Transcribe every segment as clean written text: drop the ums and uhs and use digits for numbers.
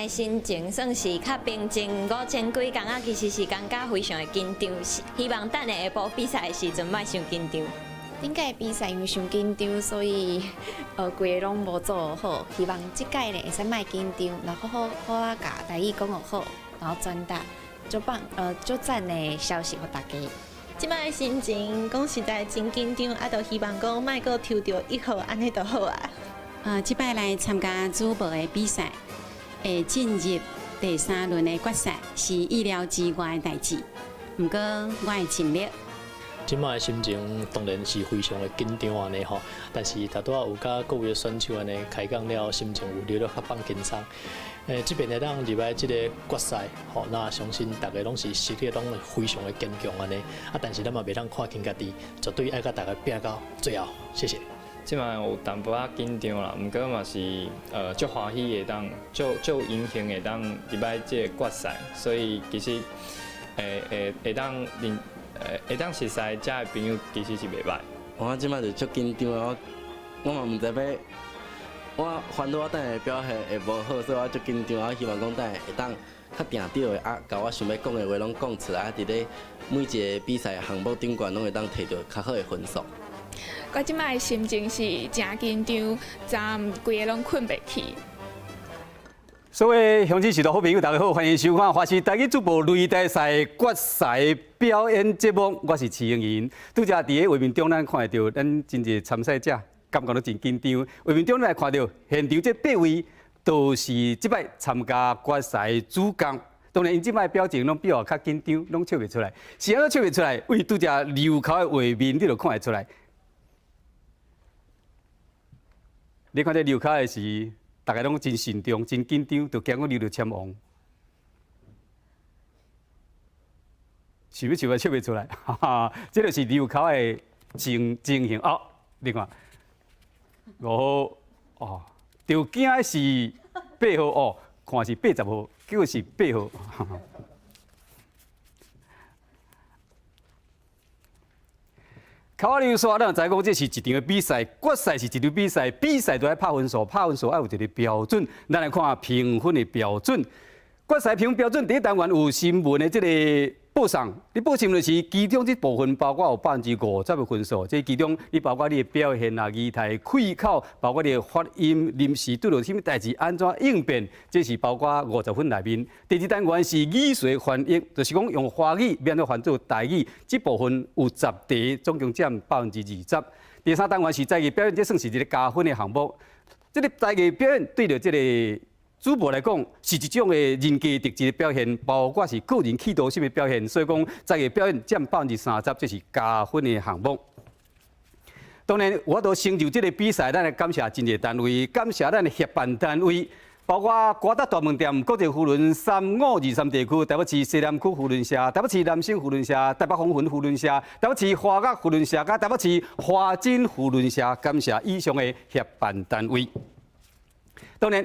的心情算是较平静，5000几工啊，其实是感觉非常的紧张，希望等下下晡比赛的时阵莫伤紧张。顶届比赛因为伤紧张，所以规个拢无做好。希望即届呢会使莫紧张，然后好啊，甲台语讲好，然后传达足棒足赞的消息给大家。即摆心情讲实在真紧张，啊，就希望讲莫阁抽到1号，安尼就好啊。即摆来参加主播的比赛，会进入第3轮的决赛，是意料之外的代志。不过我会尽力。即摆的心情当然是非常的紧张安尼吼，但是头拄仔有甲各位选手安尼开讲了，心情有了较放轻松。即边会当入来即个决赛，吼，那相信大家拢是实力拢非常的坚强安尼。但是咱嘛袂当看轻家己，绝对爱甲大家拼到最后。谢谢。即摆有淡薄仔紧张啦，毋过嘛是足欢喜会当，足荣幸会当入来即个决赛，所以其实会当熟悉遮个朋友其实是袂歹。我即摆就足紧张啊！我嘛毋知要，我烦恼我等下表现会无好，所以我足紧张。我希望讲等下会当较定着的啊，甲我想要讲的话拢讲出来，啊，伫咧每一个比赛项目顶悬拢会当摕到较好的分数。我即摆心情是真紧张，昨规个拢困袂去。各位乡亲视道好朋友，大家好，欢迎收看华视台语主播擂台赛决赛表演节目，我是齐英银。拄则伫个画面中，咱看会到咱真侪参赛者，感觉都真紧张。画面中咱来看到现场这8位，都是即摆参加决赛主将。当然，因即摆表情拢比我较紧张，拢笑袂出来。是安怎笑袂出来？为拄则流口的画面，你就看会出来。你看这流口的是。大家拢真慎重、真紧张，就惊我流到签王，想要笑也笑袂出来，哈哈！这就是流口的情形哦。你看，5号哦，条件是8号哦，看是80号，结果是8号。哈哈考我溜说，咱知讲这是一场的比赛，决赛是一场比赛，比赛都要拍分数，拍分数要有一个标准。咱来看评分的标准。决赛评分标准第一单元有新闻的这个报送，你报新闻是其中这部分包括有50%的分数，这其中你包括你的表现啊、仪态、开口，包括你的发音、临时对到什么代志安怎应变，这是包括50分内面。第二单元是语学翻译，就是讲用华语变做翻做台语，这部分有10题，总共占20%。第三单元是在艺表演，这算是一个加分的项目。这个在艺表演对着这个主播来讲，是一种的人格特质的表现，包括是个人企图心的表现。所以讲，在个表演占30%，这是加分的项目。当然，我都成就这个比赛，咱来感谢真侪单位，感谢咱的协办单位，包括瓜达大门店、国际扶轮3523地区、台北市西南区扶轮社、台北市南新扶轮社、台北红云扶轮社、台北市花甲扶轮社、甲台北市花金扶轮社，感谢以上的协办单位。当然。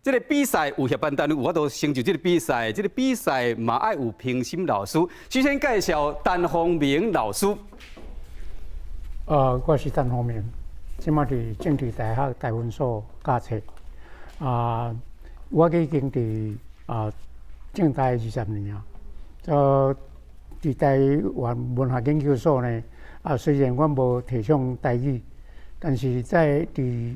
这个比赛有协办单位，我都成就这个比赛。这个比赛嘛爱有评审老师。首先介绍陈宏明老师。我是陈宏明，即马伫政治大学台文所教册。我已经伫政大20年啊。伫台湾文学研究所呢，虽然我无提倡台语，但是在伫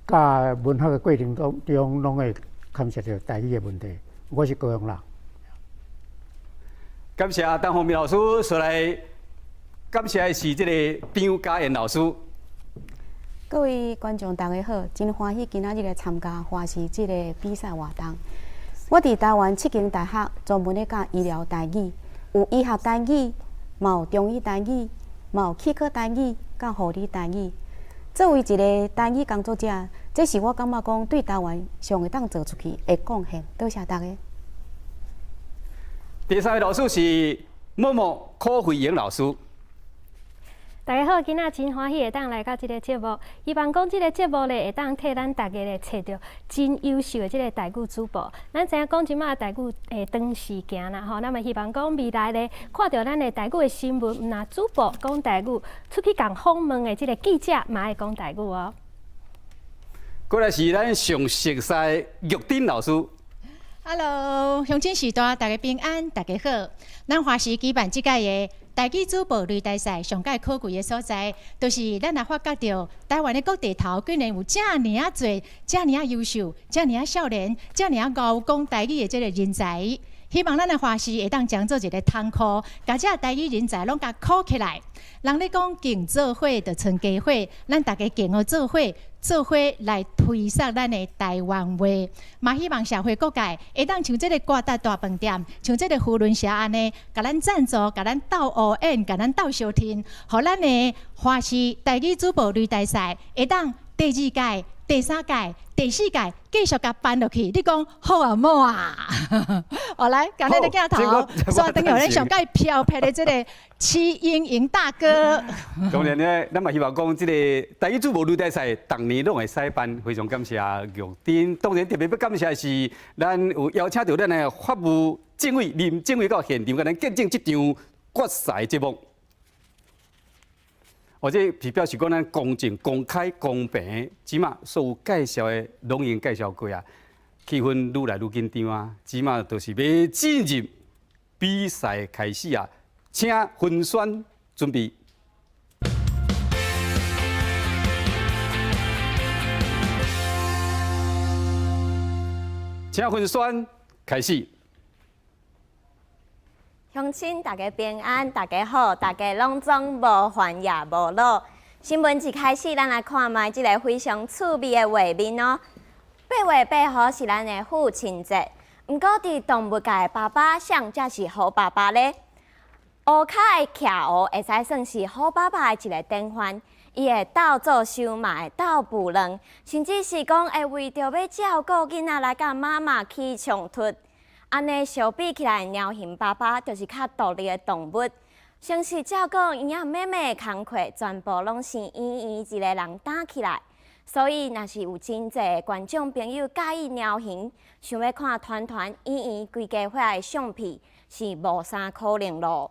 教文学的过程中，拢会牵涉到台语的问题。我是高雄人。感谢陈宏明老师，所来感谢的是这个张嘉燕老师。各位观众大家好，真欢喜今仔日来参加华视这个比赛活动。我伫台湾7间大学专门咧教医疗台语，有医学台语，嘛有中医台语，嘛有气科台语，甲护理台语。作为一个台语工作者，这是我感觉讲对台湾上会当做出去的贡献。多谢大家。第3位老师是某某柯慧英老师。大家好，今仔真欢喜会当来到这个节目，希望讲这个节目咧会当替咱大家咧找到真优秀的这个台语主播。咱知影讲即马台语长时行啦吼，那么希望讲未来咧看到咱的台语的新闻，那主播讲台语，出去共访问的这个记者嘛爱讲台语哦。过来是咱上熟悉玉珍老师。Hello， 乡亲时代，大家平安，大家好。咱华视举办即届的台语主播擂台赛，上届可贵的所在，就是咱也发觉到台湾的各地头居然有遮尔啊侪、遮尔啊优秀、遮尔啊少年、遮尔啊高讲台语的这个人才。希望咱的华视会当将做一个通库，把这台语人才拢甲考起来。人咧讲竞做伙就剩家伙，咱大家竞合做伙。做伙来推广咱的台湾话，嘛希望社会各界会当像这个瓜达大饭店，像这个扶轮社安尼，甲咱赞助，甲咱斗乌演，甲咱斗相听，互咱的华视台语主播擂台赛会当第2届、第3届、第4届继续甲办落去。你讲好啊，冇啊？好来，今日的镜头，刷等于咱上届漂泊的这个齐英英大哥。当然呢，咱嘛希望讲这个台语主播擂台赛，逐年拢会赛办，非常感谢玉珍。当然特别要感谢的是，咱有邀请到咱的法务政委林政委到现场，甲咱见证这场决赛节目。或者是表示讲，咱公正、公开、公平，起码所有介绍的拢已经介绍过啊，气氛愈来愈紧张啊，起码就是要进入比赛开始啊，请分选准备。请分选开始。乡亲，大家平安，大家好，大家拢总无烦也无恼。新闻一开始，咱来看卖即个非常趣味的画面哦。8月8号是咱的父亲节，毋过伫动物界的爸爸，谁才是好爸爸呢？乌骹的骑乌会使算是好爸爸的一个典范。伊会斗做收嘛，会斗捕卵，甚至是讲会为着要照顾囡仔来甲妈妈起冲突。安尼相比起来，猫型爸爸就是较独立的动物，像是照顾婴仔妹妹的工课，全部拢是一个人担起来。所以，若是有真侪观众朋友介意猫型，想要看团团圆规家伙的相片，是无啥可能咯。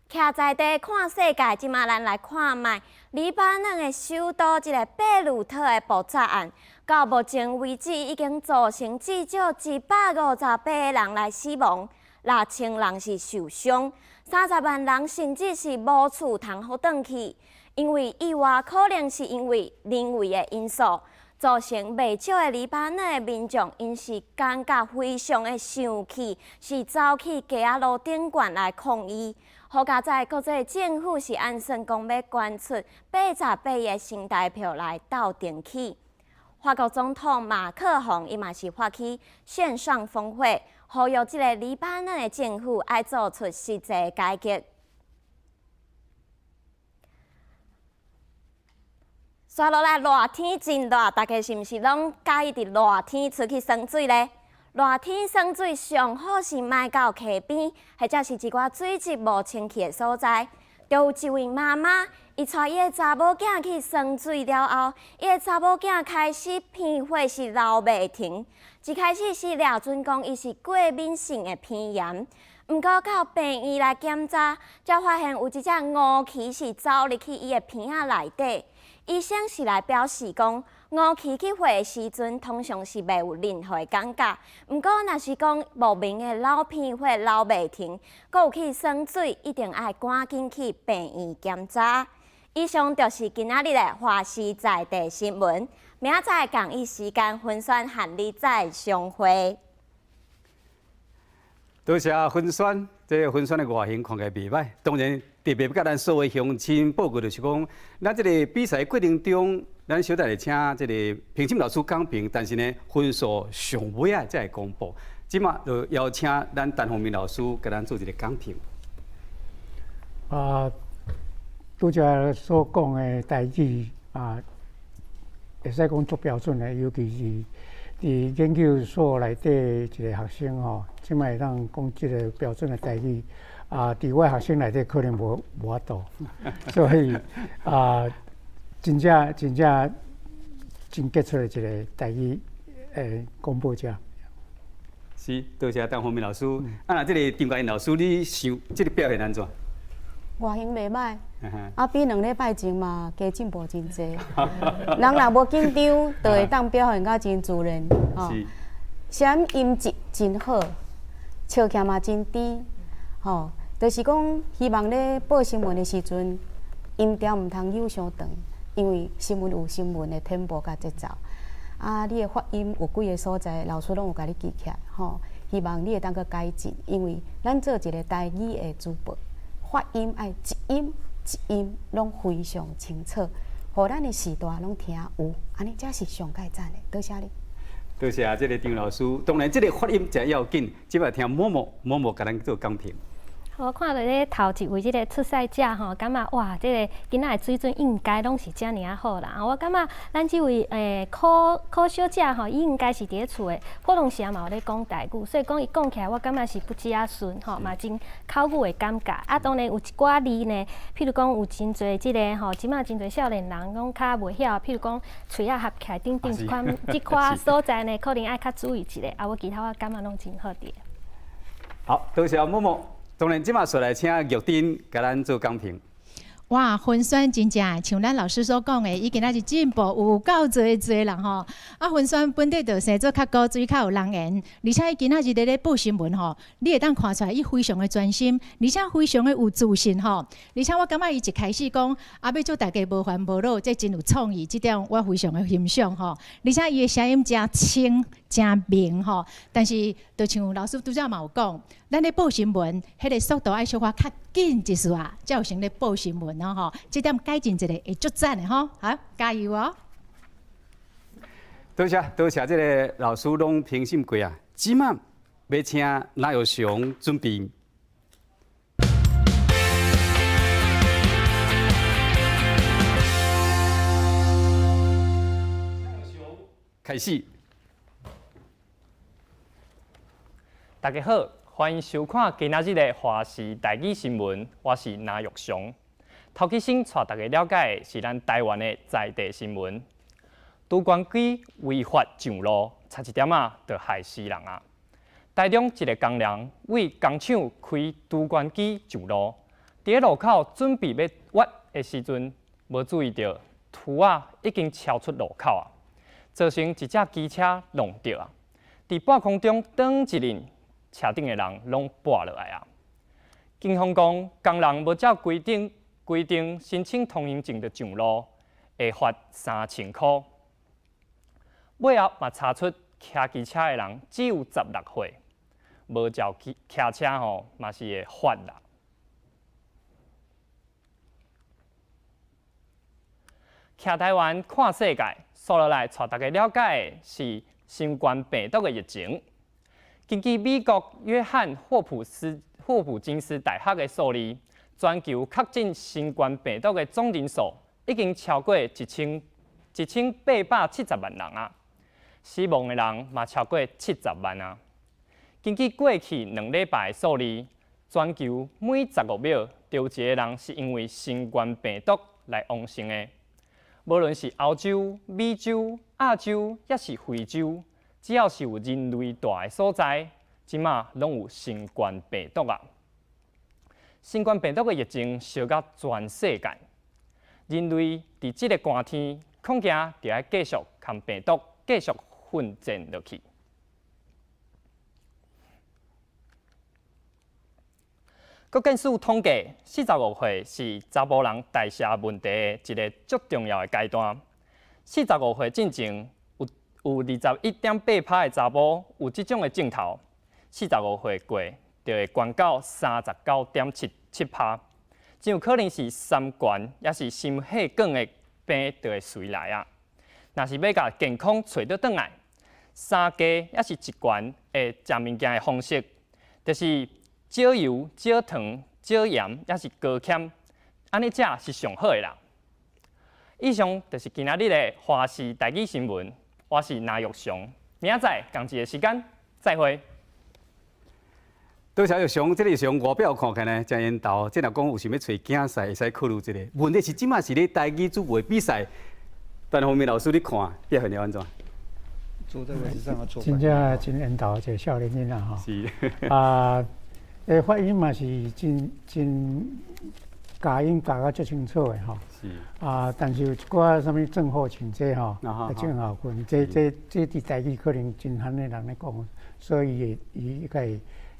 徛在地看世界，即马咱来看卖黎巴嫩的首都即个贝鲁特的爆炸案。到目前为止，已经造成至少158个人来死亡，6000人是受伤，30万人甚至是无厝通好转去。因为意外可能是因为人为的因素，造成未少的黎巴嫩的民众因是感觉非常的生气，是走去街仔路顶悬来抗议。好佳在国际政府是按算讲要捐出88亿新台票来斗阵起。法国总统马克宏伊嘛是发起线上峰会，呼吁即个黎巴嫩的政府爱做出实际改革。刷落来热天真热，大家是毋是拢介意伫热天出去耍水咧？热天耍水上好是莫到溪边，或者是一寡水质无清气的所在。就有一位妈妈，伊带伊的查某囝去耍水了后，伊的查某囝开始偏火是流袂停。一开始是掠准讲伊是过敏性的鼻炎，毋过到病院来检查，才发现有一只乌蛆是走入去伊的鼻仔内底。医生是来表示讲，乌蛆去火的时阵，通常是袂有任何的感觉。毋过，若是讲莫名的流鼻血流袂停，阁有去耍水，一定爱赶紧去病院检查。以上就是今仔日的华视在地新闻。明仔载同一时间分选和你再相会。多谢分选，这个分选的外形看起来袂歹。当然，特别要甲咱所有乡亲报告，就是讲，咱这个比赛过程中，咱小弟来请这个评审老师讲评，但是呢，分数上尾啊才会公布。即马就邀请咱陈宏明老师甲咱做一个讲评。拄则所讲的代志会使讲足标准的，尤其是伫研究所内底一个学生吼，即摆会当讲即个标准的代志伫我学生内底可能无法度，所以真正真杰出的一个代志公布者。是，多谢陈宏明老师。那这个丁国英老师，你想这个表现安怎？外形袂歹，啊，比2礼拜前嘛加进步真济。人若无紧张，就会当表现甲真自然。吼，声音质真好，笑起嘛真甜。吼，就是讲希望咧报新闻的时阵，音调毋通扭伤长，因为新闻有新闻的tempo甲节奏。啊，你的发音有几个所在，老师拢有甲你记起来。吼，希望你会当去改进，因为咱做一个台语的主播，发音爱一音一音拢非常清楚，互咱的时代拢听有，安尼才是上界赞的。多谢你。多谢这个张老师。当然，这个发音真要紧，即摆听某某甲咱做讲评。我看到咧头一位即个出赛者吼，感觉哇，即个囡仔的水准应该拢是遮尔啊好啦。我感觉咱即位考小者吼，伊应该是伫咧厝诶，活动时嘛有咧讲台语，所以讲伊讲起来，我感觉是不止啊顺吼，嘛真口语的感觉。啊，当然有一寡字呢，譬如讲有真侪即个吼，即马真侪少年人拢较袂晓，譬如讲喙啊合起来等等即款所在呢，可能爱较注意一下。啊，我其他我感觉拢真好啲。好，多谢某某。当然，即马说来请玉珍甲咱做讲评。哇，分选真正像咱老师所讲的，伊今仔日进步有够侪人吼。啊，分选本地就生做较高水、较有人缘，而且伊今仔日咧报新闻吼，你会当看出来伊非常的专心，而且非常的有自信吼。而且我感觉伊一开始讲要做大家无烦无恼，这真有创意，这点我非常的欣赏吼。而且伊的声音真清、真明吼。但是，就像老师拄则嘛有讲，咱咧报新闻，迄个速度爱小可较紧一丝啊，才有成咧报新闻咯吼。这点改进一下会足赞的吼，好，加油哦！多谢这个老师拢评审过啊。即马要请赖玉祥准备。开始。大家好，欢迎收看今仔日的华视台语新闻，我是赖玉祥。头起先带大家了解的是咱台湾的在地新闻。拄关机违法上路，差一点就害死人啊！台中一个工人为工厂开拄关机上路，伫路口准备要挖的时阵，无注意到土已经超出路口啊，造成一只机车弄着啊！伫半空中转一轮，车顶的人拢跋落来啊！警方讲，工人无照规定申请通行证就上路，会罚3000块。尾后嘛查出骑机车的人只有16岁，无照骑车吼嘛是会罚啦。骑台湾看世界，所落来带大家了解的是新冠病毒的疫情。根据美国约翰霍普金斯大学的数字，全球确诊新冠病毒的总人数已经超过1870万人啊，死亡的人嘛超过70万啊。根据过去2礼拜的数字，全球每15秒就有一个人是因为新冠病毒来亡生的。无论是欧洲、美洲、亚洲，也是非洲，只要是有人类住的所在，即马拢有新冠病毒啊。新冠病毒的疫情烧到全世界，人类伫即个寒天，恐惊就要继续跟病毒继续奋战落去。国健署统计，45岁是查甫人代谢问题的一个足重要的阶段。45岁进前有21.8%的查甫有即种的症头，45岁过就会悬到39.7%，真有可能是三高也是心血管的病就会随来啊。若是要甲健康找到转来，三加也是一罐的食物件的方式，就是少油、少糖、少盐，也是高纤，安尼食是上好的啦。以上就是今仔日的华视台语新闻，我是赖玉祥，明仔载同一个时间再会。多谢玉祥，这个上外表看起来真缘投，即若讲有想要找竞赛，会使考虑一下。问题是即马是咧台语组的比赛，单方面老师你看表现了安怎？坐在位置上要坐。真正真缘投，这少年囡仔吼。是。啊，发音嘛是真家音教啊足清楚的吼。是。但是有一寡什物正好情这吼，正好分，这伫台语可能真罕的人咧讲，所以伊应该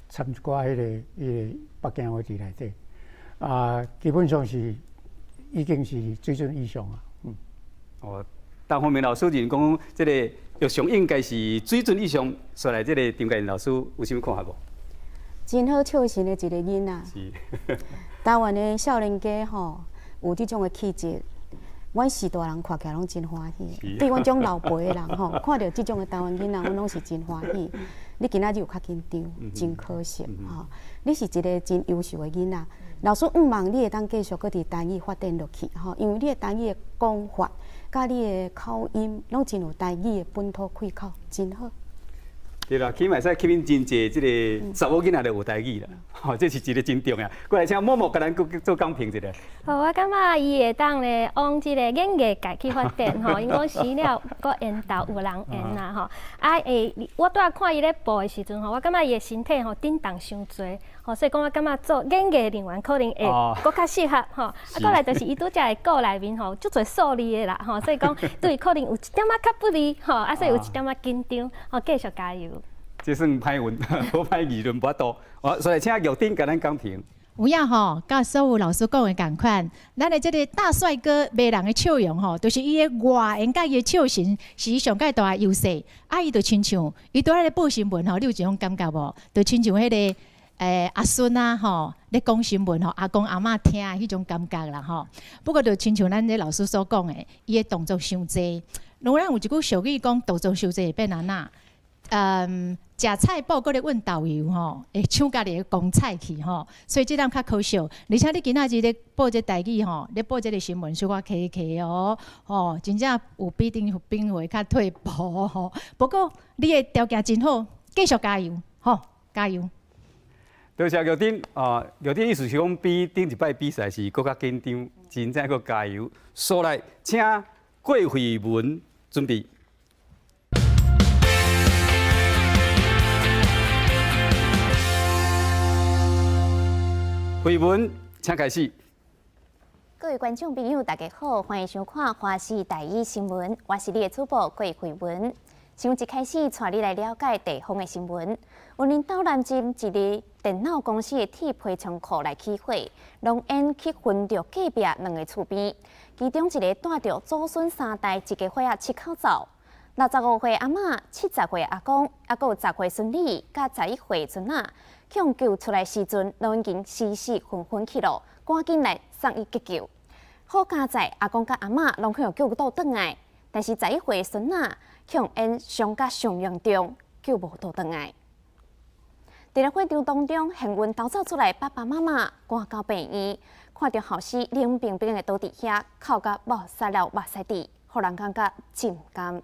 掺一寡迄个北京话伫内底。基本上是已经是水准以上啊。陈凤鸣老师认讲，这个玉祥应该是水准以上，所以这个张家燕老师有啥物看法无？真好笑神的一个囡仔。是。台湾的少年家吼，有这种的气质，阮是大人看起来拢真欢喜。对阮种老辈的人吼，看到这种的台湾囡仔，阮拢是真欢喜。你今仔日有较紧张，真可惜吼。你是一个真优秀的囡仔，老师毋望你会当继续搁伫台语发展落去吼，因为你的台语的讲法，甲你的口音，拢真有台语的本土气口，真好。对啦，起码使吸引真侪即个查某囡仔就有台语啦，吼，这是一个真重要。过来请默默甲咱做讲评一下。我感觉伊会当咧往即个演艺界去发展吼，因讲死了搁缘投有人缘啦吼。我拄仔看伊咧播的时阵吼，我感觉伊的身体吼震动伤侪，吼，所以讲我感觉做演艺人员可能会搁较适合吼。过来就是伊拄则的歌内面吼，足侪数字的啦吼，所以讲对伊可能有一点仔较不利吼，所以有一点仔紧张，吼，继续加油。这算歹运，好歹议论不多。所以请玉丁甲咱讲评。有影吼，甲所有老师讲的共款，咱的这个大帅哥迷人的笑容吼，就是伊的外形甲伊的笑神是上介大的优势。伊就亲像伊拄仔咧报新闻吼，你有一种感觉无？就亲像迄个阿孙啊吼，咧讲新闻吼，阿公阿嬷听迄种感觉啦吼。不过就亲像咱咧老师所讲的，伊的动作伤济。咱有一句俗语讲，动作伤济会变安那？食菜脯搁咧问导游吼，会抢家己的公菜去吼，所以这点较可惜。而且你今仔日咧报这台语吼，咧报这个新闻，小可客哦，吼，真正有比顶兵会较退步吼。不过你的条件真好，继续加油，吼，加油！多谢玉丁玉丁意思是讲比顶一摆比赛是搁较紧张，真正搁加油。所来，请郭慧文准备。慧文，请开始。各位观众朋友，大家好，欢迎收看华视台语新闻，我是你的主播郭慧文。新闻一开始，带你来了解地方的新闻。云林岛南镇一个电脑公司的铁皮仓库来起火，浓烟去熏着隔壁2个厝边，其中一个带着祖孙3代一家伙仔7口走。65岁阿嬷、70岁阿公，还有10岁孙女，甲11岁孙仔，抢救出来时阵，都已经死死昏昏去了，赶紧来送医急救。好佳在阿公甲阿嬷拢可以救倒转来，但是11岁孙仔呛因伤甲上严重，救无倒转来。伫咧火场当中，幸运逃走出来爸爸妈妈赶到病院，看到后事冷冰冰的倒伫遐，哭甲目塞了目屎滴，互人感觉真甘。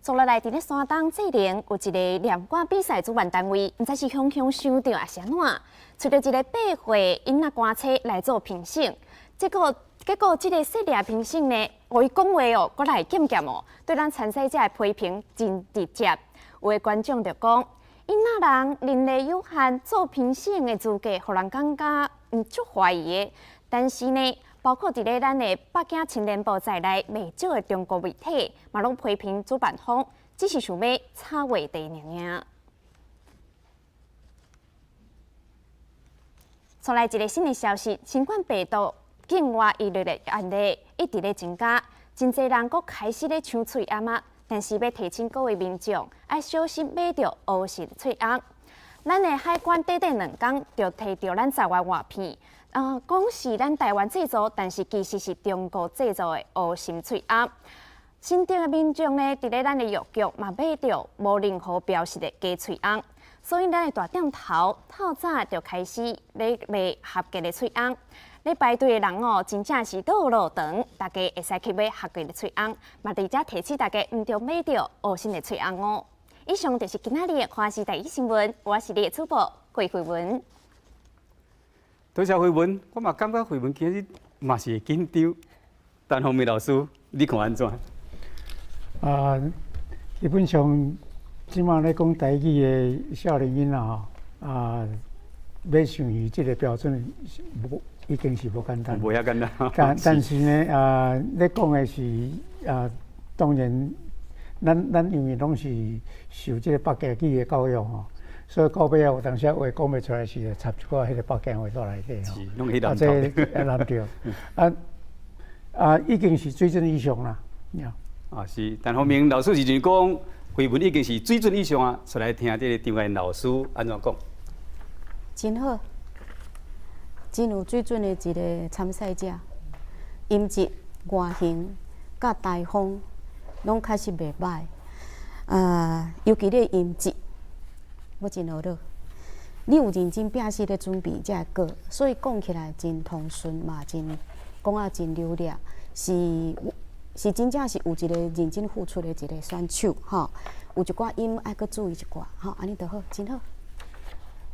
坐落来，伫咧山东济宁有一个念歌比赛主办单位，毋知是雄雄想到还是安怎，找到一个8岁囡仔歌车来做评审。结果这个细粒评审呢，互伊讲话哦，搁来检验哦，对咱参赛者的批评真直接。有的观众就讲，囡仔人能力有限，做评审的资格，互人感觉足怀疑的。但是呢，包括伫咧咱的北京青年报在内，未少的中国媒体嘛拢批评主办方，只是想要炒话题尔。出来一个新的消息，新冠病毒境外移入的案例一直咧增加，真侪人佫开始咧抢喙暗仔，但是要提醒各位民众，要小心买到乌心喙暗。咱的海关短短2天就摕到咱台湾鸦片。讲是咱台湾制造，但是其实是中国制造的乌心喙暗。新店的民众呢，伫咧咱的药局嘛买到无任何标识的假喙暗，所以咱的大店头透早就开始咧卖合格的喙暗。咧排队的人哦，真正是路路长，大家会使去买合格的喙暗，嘛伫遮提醒大家毋着买到乌心的喙暗哦。以上就是今仔日的华视台语新闻，我是你的主播郭慧文。多谢慧文，我嘛感觉慧文今日嘛是会紧张。陈凤鸣老师，你看安怎？基本上即马咧讲台语的少年囡仔吼，要上于即个标准，已经是无简单。无遐简单。但是呢，咧讲的是当然，咱因为拢是受即个北京语的教育吼，所以到尾有当时话讲袂出来是插一寡迄个北京话倒内底吼。是，拢迄南这南调。已经是水准以上啦。是，但后面老师是讲，绘文已经是水准以上啊，出来听这个张元老师安怎讲？真好，真有水准的一个参赛者，音质、外形、甲台风，拢开始袂歹。尤其咧音质，我真学到。你有认真拼死咧准备才会过，所以讲起来真通顺嘛，真讲啊真流利，是真正是有一个认真付出的一个选手吼。有一寡音爱搁注意一寡，吼，安尼就好，真好。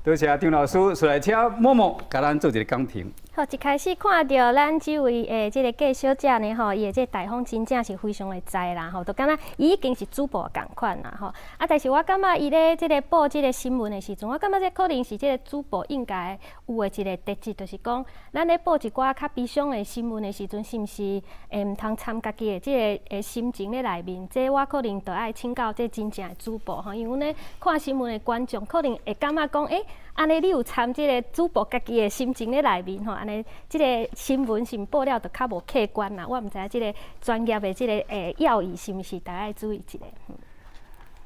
多谢张老师，出来请默默甲咱做一个讲评。好，一开始看到咱这位即个介绍者呢，吼，伊的这台风真正是非常的栽啦，吼，就敢若伊已经是主播共款啦，吼。但是我感觉伊咧即个报即个新闻的时阵，我感觉这可能是即个主播应该有的一个特质，就是讲，咱咧报一寡较悲伤的新闻的时阵，是毋是毋通掺家己的即个心情咧内面？这我可能就爱请教这真正的主播吼，因为咧看新闻的观众可能会感觉讲，安尼你有掺即个主播家己的心情咧内面吼，安尼即个新闻是报了就较无客观啦。我毋知影即个专业的即个要义是毋是大家要注意一下。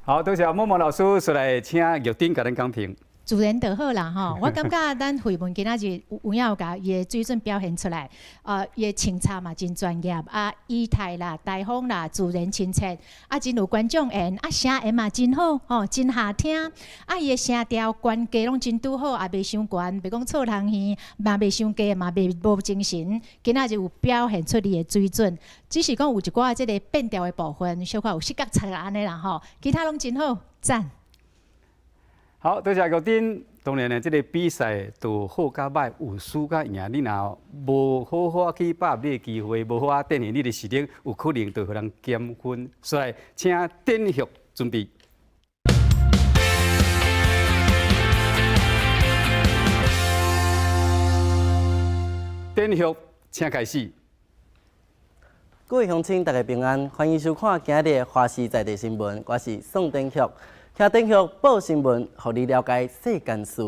好，多谢默默老师，出来请玉丁甲咱讲评。自然就好啦吼，我感觉咱绘文今仔日有影有甲伊的水准表现出来，伊的清查嘛真专业，仪态啦、台风啦，自然亲切，真有观众缘，声音嘛真好，吼，真好听，伊的声调、关节拢真拄好，也袂伤悬，袂讲错人耳，嘛袂伤低，嘛袂无精神，今仔日有表现出伊的水准，只是讲有一寡即个变调的部分，小可有失角擦安尼啦吼，其他拢真好，赞。好，多谢玉丁。当然呢，这个比赛都好甲歹，有输甲赢。你若无好好去把握你的机会，无好啊展现你的实力，有可能就互人减分。所以，请典旭准备。典旭，请开始。各位乡亲，大家平安，欢迎收看今日的华视在地新闻，我是宋典旭。听典旭报新闻，互你了解世间事。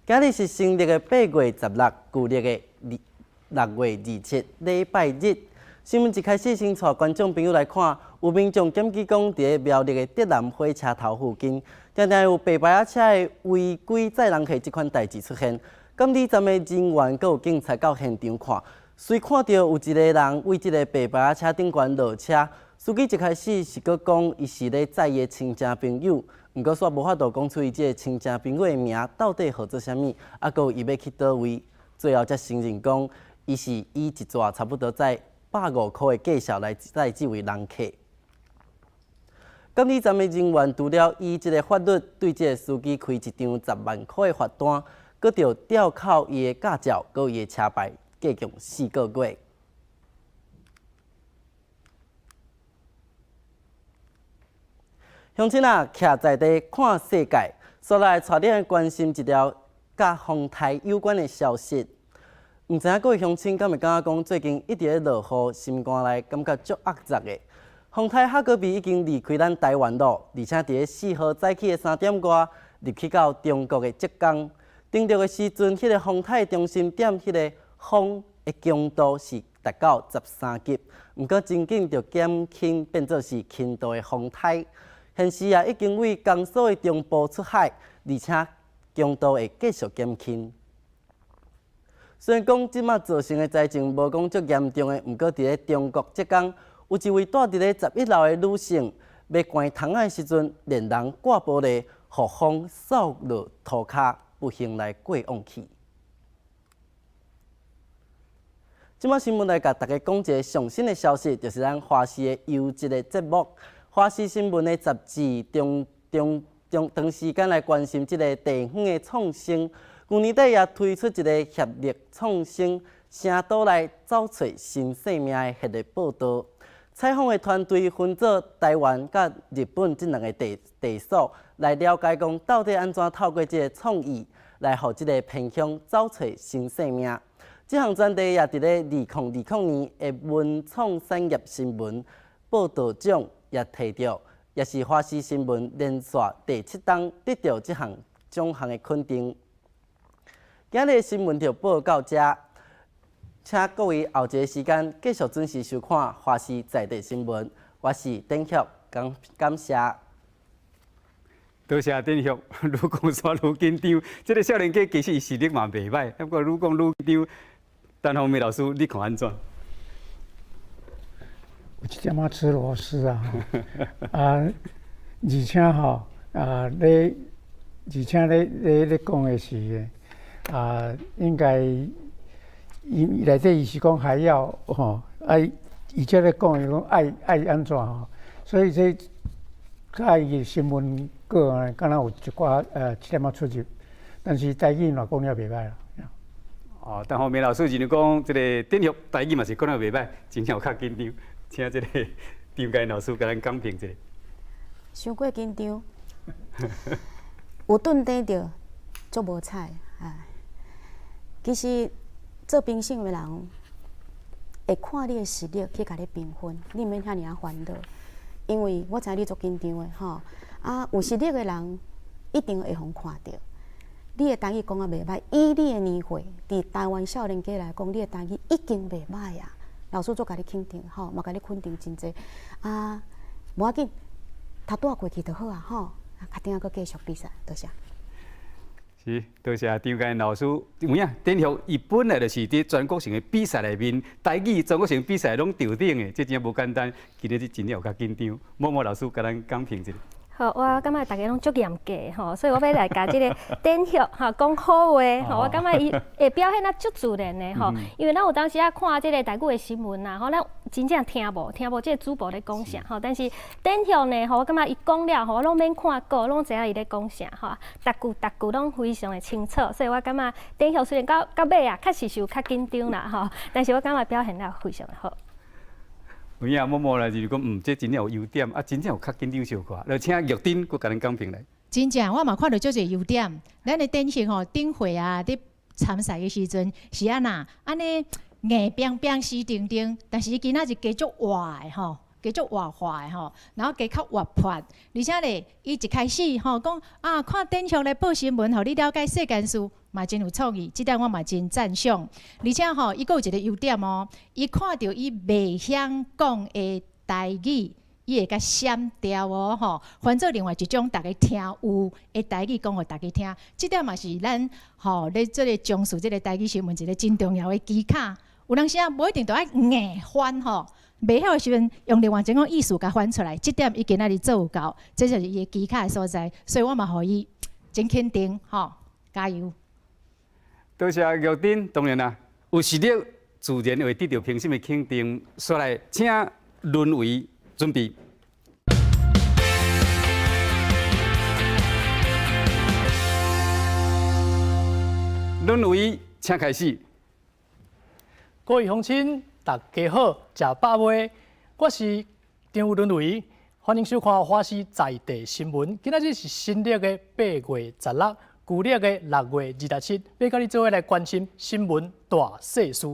今日是新历的8月16，旧历的6月27，礼拜日。新闻一开始，先带观众朋友来看，有民众检举讲，伫个苗栗的德南火车头附近，常常有白牌车的违规载人客这款代志出现。监理站的人员佮有警察到现场看，虽看到有一个人为这个白牌车顶悬落车，司机一开始是佮讲伊是咧载伊的亲戚朋友。毋过煞无法度讲出伊即个亲戚朋友的名到底号做啥物，佮伊要去倒位，最后才承认讲，伊是以一逝差不多在150块的计数来载这位人客。监理站的人员除了以即个法律对即个司机开一张10万块的罚单，佮着吊扣伊的驾照，佮伊的车牌，计共4个月。乡亲啊，徛在地看世界，所来带你关心一条甲风台有关的消息。毋知影各位乡亲敢会感觉讲，最近一直咧落雨，心肝内感觉足压杂的。风台哈戈比已经离开咱台湾咯，而且伫咧4号早起的3点外，入去到中国的浙江。登陆的时阵，迄个风台中心点迄个风的强度是达到13级，毋过真紧就减轻变做是轻度的风台。现时已经为江苏的中部出海，而且强度会继续减轻。虽然讲即马造成的灾情无讲足严重的，毋过伫咧中国浙江，有一位住伫咧11楼的女性，要关窗仔的时阵，连人挂玻璃，互风扫落涂骹，不幸来过往去。即马新闻来甲大家讲一个上新的消息，就是咱华视的优质的节目。华视新闻的杂志长时间来关心即个地方的创新，去年底也推出一个协力创新城岛来找找新生命的系列报道。采访的团队分做台湾甲日本这两个地所来了解讲，到底安怎透过这个创意来互这个偏乡找找新生命。这项专题也伫咧2020年的文创产业新闻报道奖也摕到，也是华视新闻连续第7档得到这项奖项的肯定。今日新闻就报到这，请各位后一个时间继续准时收看华视在地新闻。我是丁旭，感谢。多谢丁旭，愈讲煞愈紧张。这个少年家其实实力嘛袂歹，不过愈讲愈紧张。陈宏明老师，你看安怎？有一点仔吃螺丝啊！而且吼咧讲的是应该伊内底伊是讲还要而且咧讲伊讲爱安怎吼，所以这甲伊的新闻个敢若有一寡一点仔出入，但是台语若讲了袂歹啦。陈宏明老师就是讲，这个丁旭台语嘛是讲了袂歹，真正有较紧张，请这个张家老师甲咱讲评一下。伤过紧张，有顿底着，足无彩。其实做评审的人会看你的实力去甲你评分，你免遐尔烦恼，因为我知你足紧张的吼。有实力的人一定会互看到。你的台语讲啊袂歹，以你的年岁，伫台湾少年家来讲，你的台语已经袂歹啊。老师足甲你肯定，嘛甲你肯定真济。无要紧，头拄过去就好啊，较顶个继续比赛，多谢。是，多谢张家老师。有影，丁旭伊本来就是伫全国性的比赛内面，台语全国性比赛拢顶顶的，这真无简单。今日真正有较紧张，默默老师甲咱讲评一下。好，我感觉大家拢足严格吼，所以我要来甲即个丁旭讲好话吼，我感觉伊会表现得足自然的吼，因为咱有当时看即个台语的新闻啦，吼，咱真正听无即个主播咧讲啥吼，但是丁旭呢，吼，我感觉伊讲了吼，我拢免看稿，拢知影伊咧讲啥吼，逐句拢非常的清楚，所以我感觉丁旭虽然到尾啊，确实是有较紧张啦吼，但是我感觉表现得非常的好。有影默默啦，就是讲，这真正有优点，真正有较紧张小可。就请玉珍佮甲咱讲评来。真正，我嘛看到足侪优点。咱的典型吼，顶会啊，伫参赛的时阵是安尼硬冰冰湿叮叮，但是伊今仔日加足活的吼，加足活化的吼，然后加较活泼，而且咧，伊一开始吼讲看典型来报新闻，互你了解世间事。嘛真有创意，这点我嘛真赞赏。而且吼，伊阁有一个优点哦，伊看到伊袂晓讲的台语，伊会甲闪掉哦吼，换做另外一种大家听有的台语讲互大家听。这点嘛是咱吼咧做咧从事这个台语新闻一个真重要的基卡。有当时无一定都爱硬翻吼，袂晓的时阵用另外一种意思甲翻出来。这点伊今仔日做有够，这就是伊基卡的所在。所以我嘛互伊真肯定吼，加油！多谢玉珍，当然啦，有实力自然会得到评审的肯定。所来，请轮位准备。轮位，请开始。各位乡亲，大家好，食饱未？我是张轮位，欢迎收看华视在地新闻。今仔日是新历的8月16。旧历的6月27，要甲你做伙来关心新闻大细事。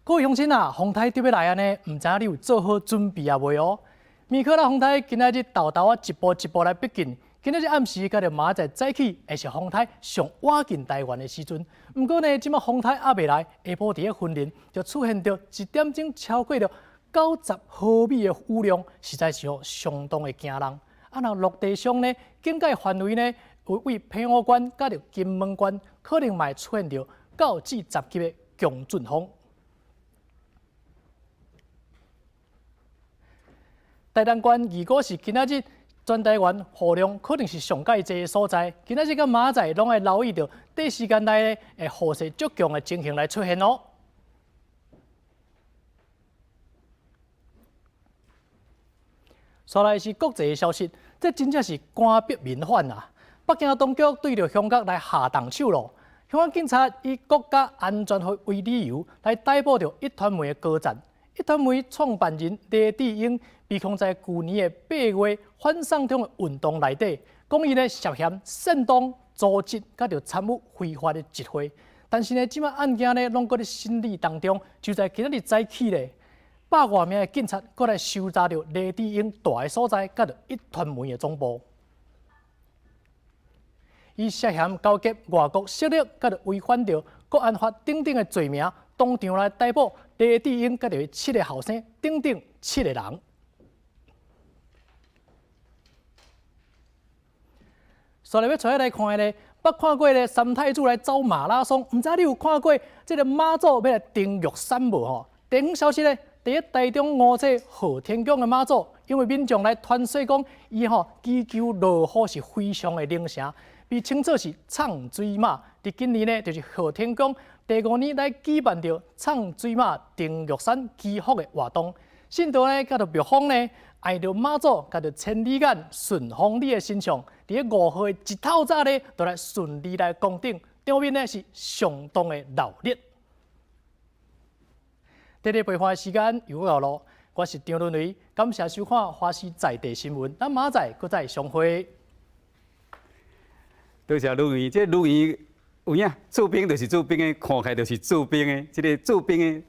各位乡亲啊，风台对要来安尼，唔知影你有做好准备啊未哦？米克拉风台今仔日豆豆一步一步来逼近。今仔日暗时，甲着明仔早起，会是风台上倚近台湾的时阵。不过呢，即马风台还未来，下晡伫个云林就出现着1点钟超过了90毫米的雨量，实在是相当的惊人。若陆地上呢，警戒范围呢？为平湖县甲着金门县，可能嘛会出现着9至10级的强阵风。台南县如果是今仔日全台湾雨量可能是上介济的所在，今仔日甲明仔拢会留意着短时间内的雨势足强的情形来出现哦。再来是国际的消息，这真正是官逼民反啊！北京当局对着香港来下重手咯。香港警察以国家安全为理由来逮捕着一团媒的高层，一团媒创办人李志英被控在去年的8月反送中的运动内底，讲伊呢涉嫌煽动、组织，甲着参与非法的集会。但是呢，即摆案件呢，拢搁咧审理当中。就在今日早起咧，100多名的警察搁来搜查着李志英住的所在，甲着一团媒的总部。伊涉嫌勾结外国势力，甲着违反着国安法等等的罪名，当场来逮捕李志英甲着伊7个后生，等等7个人。所以要带来看的咧，捌看过咧三太子来走马拉松，毋知你有看过即个妈祖要来登玉山无吼？第一消息咧，第一台中5座昊天宫的妈祖，因为民众来传说讲，伊祈求落雨是非常的灵城，被称作是唱水马。伫今年呢，就是昊天宫第5年来举办着唱水马登玉山祈福的活动。信徒呢，甲着庙方呢，爱着妈祖，甲着千里眼、顺风里的形象，伫咧5号的一透早呢，就来顺利来攻顶，场面呢是相当的热烈。在这陪伴的时间又到咯，我是张伦维，感谢收看华视在地新闻，咱明仔再相会。多谢卢员，这卢员有影，做兵就是做兵的，看起来就是做兵的，这个做兵的。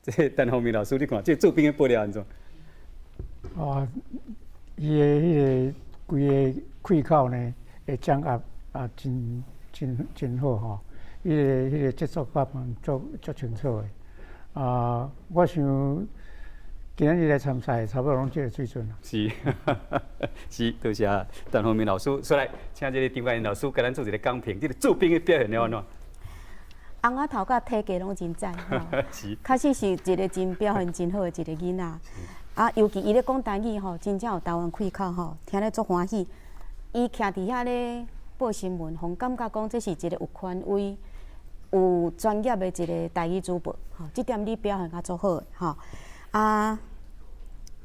这陈宏明老师，你看，这做兵的布料安怎？哦，伊的迄个规个开口呢，会掌握真好吼。迄个节奏感足清楚的。我想今日来参赛，差不多拢这个水准啦。是，是，多谢陈宏明老师。所以来，请这个张嘉燕老师给咱做一个讲评，这个做兵的表现了安怎？翁仔头甲体格拢真赞，确实是一个真表现真好的一个囡仔。尤其伊咧讲台语吼，真正有台湾开口吼，听咧足欢喜。伊徛伫遐咧报新闻，互感觉讲这是一个有权威、有专业的一个台语主播。吼，这点你表现甲足好的吼。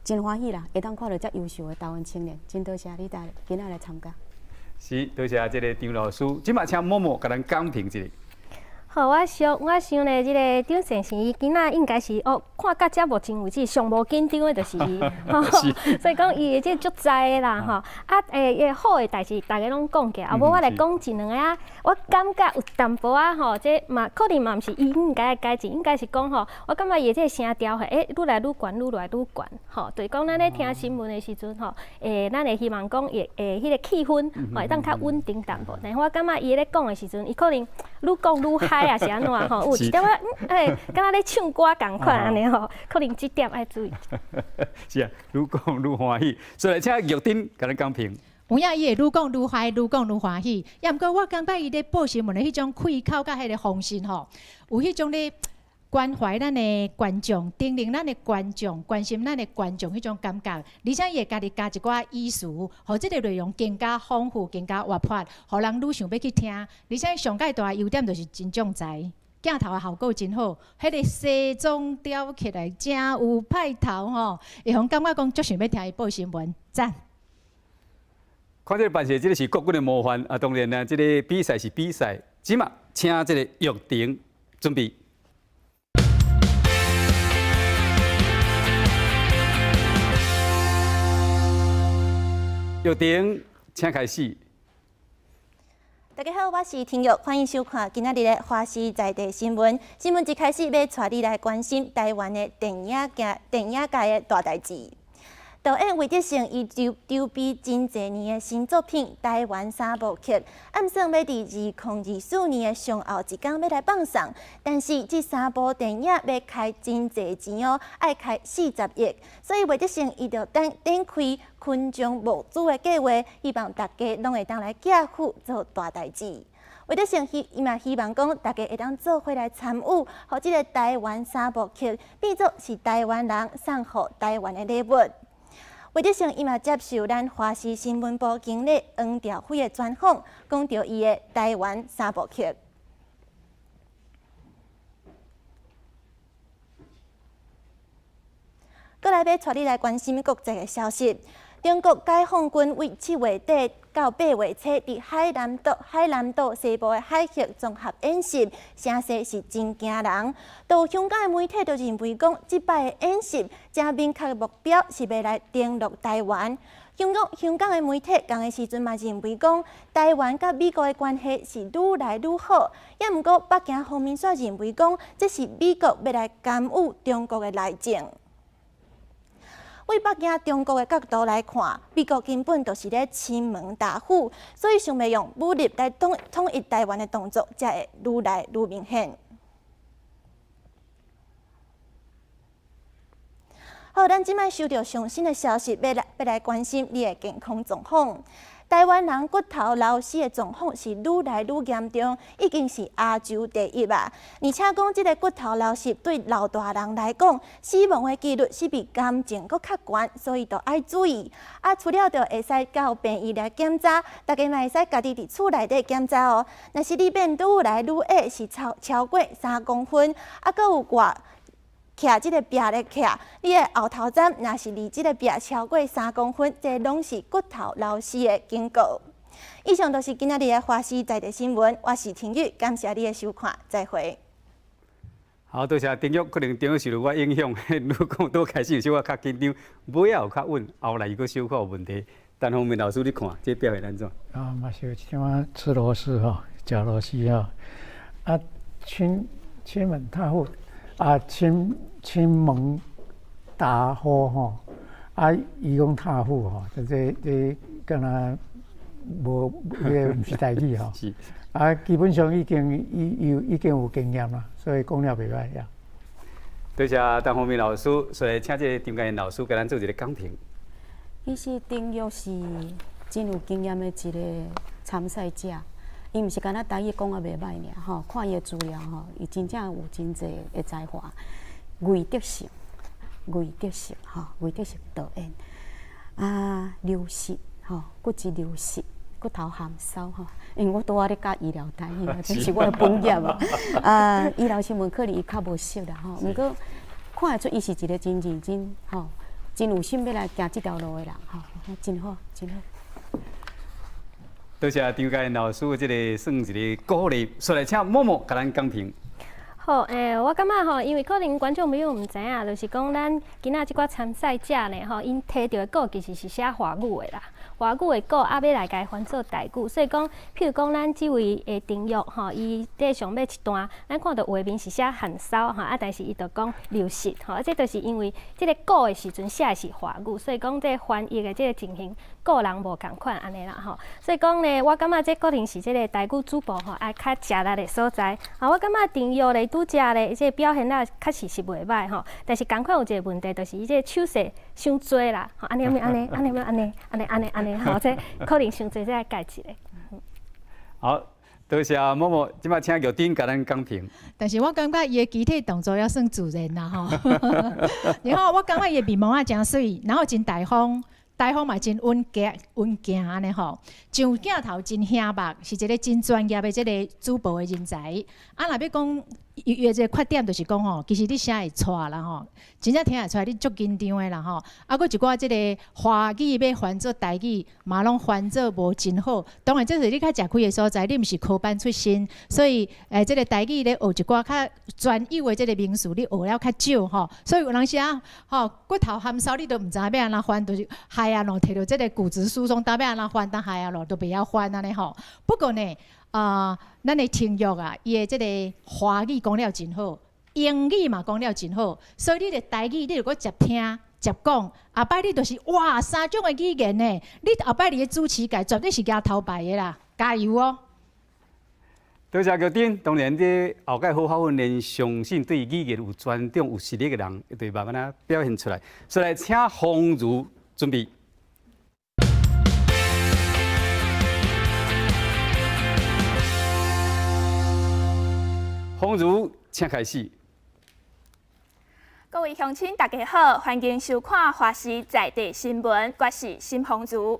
真欢喜啦，会当看到遮优秀的台湾青年，真多谢你今仔来参加。是，多谢这个张老师。即马请默默甲咱讲评一下。好，我想咧，即个张先生伊囡仔应该是看到遮目前为止上无紧张的，就是伊，所以讲伊的即足在的啦，吼。伊好的代志，大家拢讲过，啊，无我来讲一两个啊，我感觉有淡薄啊，吼，这嘛可能嘛毋是伊应该的改进，应该是讲吼，我感觉伊这声调愈来愈悬，愈来愈悬，吼，就是讲咱咧听新闻的时阵吼，咱会希望讲迄个气氛吼会当较稳定淡薄，但我感觉伊咧讲的时阵，伊可能愈讲愈嗨。也是安怎吼？有一点敢若咧唱歌共款安尼吼，可能这点爱注意。是啊，愈讲愈欢喜。所以来请玉珍甲咱讲评。有影伊会愈讲愈嗨，愈讲愈欢喜。也毋过我感觉伊咧报新闻的迄种开口甲迄个方式吼，有迄种咧关怀咱的观众，叮咛咱的观众，关心咱的观众迄种感觉，而且伊会家己加一寡意思，互即个内容更加丰富、更加活泼，互人愈想要去听。而且上界大的优点就是真种才，镜头的效果真好，迄个西装吊起来真有派头吼，会互感觉讲足想要听伊报新闻，赞。看这个办事，这个是国军的模范啊！当然啦，这个比赛是比赛，即马请这个玉婷准备。玉婷，请开始。大家好，我是天玉，欢迎收看今仔日的华视在地新闻。新闻一开始要带你来关心台湾的电影界的大代志。导演魏德胜伊筹备真侪年的新作品《台湾三部曲》，暗算要伫2024年的上后一天要来放送，但是这3部电影要开真侪钱哦，爱开40亿，所以魏德胜伊就展开群众募资的计划，希望大家拢会当来寄付做大代志。魏德胜伊嘛希望讲大家会当做伙来参与，互这个台湾三部曲变作是台湾人送互台湾的礼物。魏德胜伊嘛接受咱华视新闻部经理黄兆辉的专访，讲到伊的台湾三部曲。过来要带你来关心国际的消息。中国解放军为7月底到8月初伫海南岛西部的海峡综合演习，声势是真惊人。到香港的媒体就认为讲，即摆的演习正明确目标是要来登陆台湾。香港的媒体同个时阵嘛认为讲，台湾甲美国的关系是愈来愈好，也毋过北京方面却认为讲，这是美国要来干预中国的内政。为北京中国的角度来看，美国根本就是咧亲门打虎，所以想要用武力来统一台湾的动作，才会愈来愈明显。好，咱即摆收到上新的消息，要来关心你的健康状况。台湾人骨头流失的状况是愈来愈严重，已经是亚洲第一啊！而且讲即个骨头流失对老大人来讲，死亡的几率是比癌症搁较悬，所以都爱注意。除了就会使到病院来检查，大家嘛会使家己伫厝内底检查哦。若是你变愈来愈矮，是超过3公分，搁有徛即个壁咧徛，你的后头枕若是离即个壁超过3公分，这拢是骨头流失的警告。以上就是今仔日的华视在地新闻，我是天宇，感谢你的收看，再会。好，多谢丁玉，可能丁玉受到我影响，愈讲都开始有小可较紧张，尾仔有较稳，后来伊佫小可有问题。单方面老师你看，这表现安怎？嘛是即阵吃螺丝吼，食螺丝吼，亲门踏户。亲门打虎吼，伊讲踏虎吼，这敢若无毋是代志吼。是。基本上已经有经验啦，所以讲了袂歹呀。多谢单方面老师，所以请这张家燕老师给咱做一个讲评。其实丁玉是真有经验的一个参赛者。伊毋是干那台语讲啊袂歹尔吼，看伊的资料吼，伊真正有真侪的才华，魏德胜吼，魏德胜导演流失吼，骨质流失，骨头含烧吼，因为我拄仔咧教医疗台语啊，这是我的本业啊。医疗新闻可能伊较无熟啦吼，毋过看会出伊是一个真认真吼，真有心要来行这条路的人吼，真好真好。多谢张家燕老师这个算一个鼓励，所以来请默默甲咱讲评。好，我感觉吼，因为可能观众朋友毋知影，就是讲咱今仔即寡参赛者呢，吼，因摕到的稿其实是写华语的啦。华语的稿要来家翻做台语，所以讲，譬如讲咱即位丁玉吼，伊底上尾一段，咱看到画面是写含烧吼，但是伊就讲流失吼，这就是因为即个稿的时阵写的是华语，所以讲这翻译的这个情形，个人无共款安尼啦吼。所以讲呢，我感觉这可能是这个台语主播吼，较吃力的所在。我感觉丁玉咧拄则咧，这表现啊，确实是袂歹吼。但是共款有一个问题，就是伊这手势伤多啦，吼，安尼吼，这可能伤侪再改一个。好，多谢默默，即摆请玉丁甲咱讲评。但是我感觉伊的肢体动作也算自然啦吼。然后我感觉伊的面毛啊真水，然后真大方。台风嘛真稳行安尼吼，上镜头真醒目，是一个真专业的这个主播的人才。若要讲伊的这个缺点，就是讲吼，其实你写会出啦吼，真正听会出来你足紧张的啦吼。搁一寡这个华语要翻做台语，嘛拢翻做无真好。当然，这是你较食亏的所在，你毋是科班出身，所以这个台语咧学一寡较专有的这个名词，你学了较少吼。所以有人写吼骨头含烧，你都毋知要安怎翻，就是害啊咯，摕到这个骨质疏松，当要安怎翻，当害啊咯，都袂晓翻安尼吼。不过呢，咱的听友啊，伊的这个华语讲了真好，英语嘛讲了真好，所以你的台语你如果接听接讲，后摆你就是哇3种的语言呢，你后摆你的主持界绝对是拿头牌的啦，加油哦！多谢玉丁，当然伫后届好好训练，相信对语言有专长、有实力的人，会慢慢啊表现出来。所以来请洪如准备。洪如，请开始。各位乡亲，大家好，欢迎收看华视在地新闻，我是新洪如。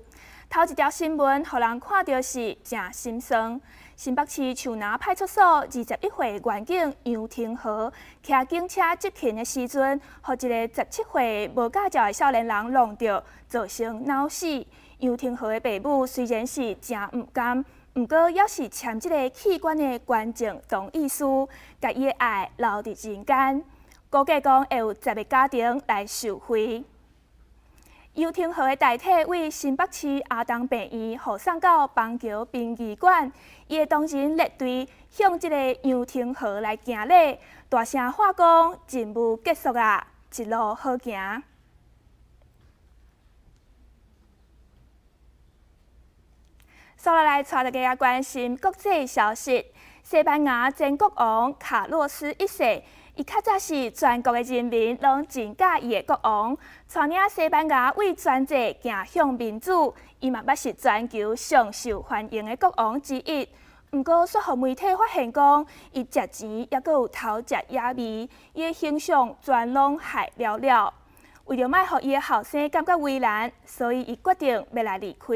头一条新闻，互人看到是真心酸。新北市树林派出所21岁员警杨廷和，骑警车执勤的时阵，互一个17岁无驾照的少年人弄着，造成脑死。杨廷和的爸母虽然是真唔甘，不过也是签这个器官的捐赠同意书，甲伊的爱留伫人间。估计讲会有10个家庭来受惠。杨廷和的遗体为新北市阿东病院护送到邦桥殡仪馆，伊的同仁列队向这个杨廷和来行礼，大声喊讲：任务结束啊，一路好行。接下来，带大家关心国际消息。西班牙前国王卡洛斯一世。伊较早是全国的人民拢真喜伊的国王，带领西班牙为专制行向民主，伊嘛捌是全球上受欢迎的国王之一。不过，却互媒体发现讲，伊食钱也阁有偷食野味，伊的形象全拢害了了。为着莫互伊的后生感觉为难，所以伊决定要来离开。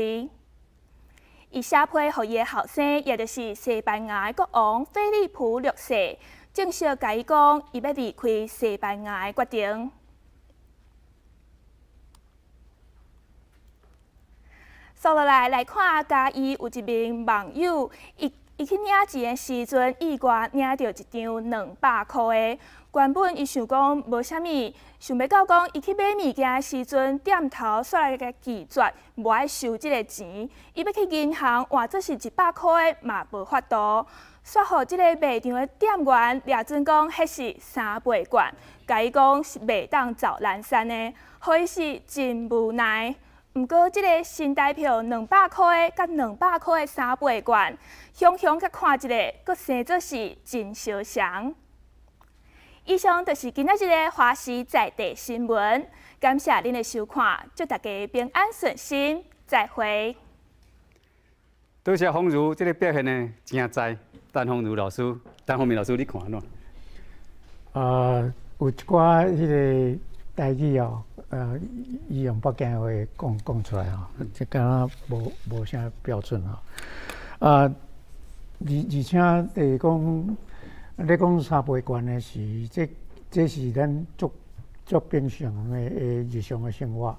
伊写批互伊的后生，也就是西班牙的国王菲利普6世。正式甲伊讲，伊要离开西班牙的决定。接落来看嘉义有一名网友，伊去领钱的时阵，意外领到一张200块的。原本伊想讲无啥物，想要到讲伊去买物件的时阵，店头煞来甲拒绝，无爱收即个钱。伊要去银行换做是100块的，嘛无法度。煞互即个卖场的店员掠准讲，迄是3倍券，甲伊讲是袂当走南山的，互伊是真无奈。毋过，即个新台票200块的，甲200块的3倍券，雄雄甲看一个，阁生做是真相像。以上就是今仔日的华视在地新闻，感谢恁的收看，祝大家平安顺心，再会。多谢phong如这个表现呢，真在。陈phong如老师，陈phong明老师，你看喏？有一寡迄个代志哦，伊用北京话讲出来哦，这敢若无啥标准哦。而且就是讲，你讲3倍券的是，这是咱足平常的日常的生活。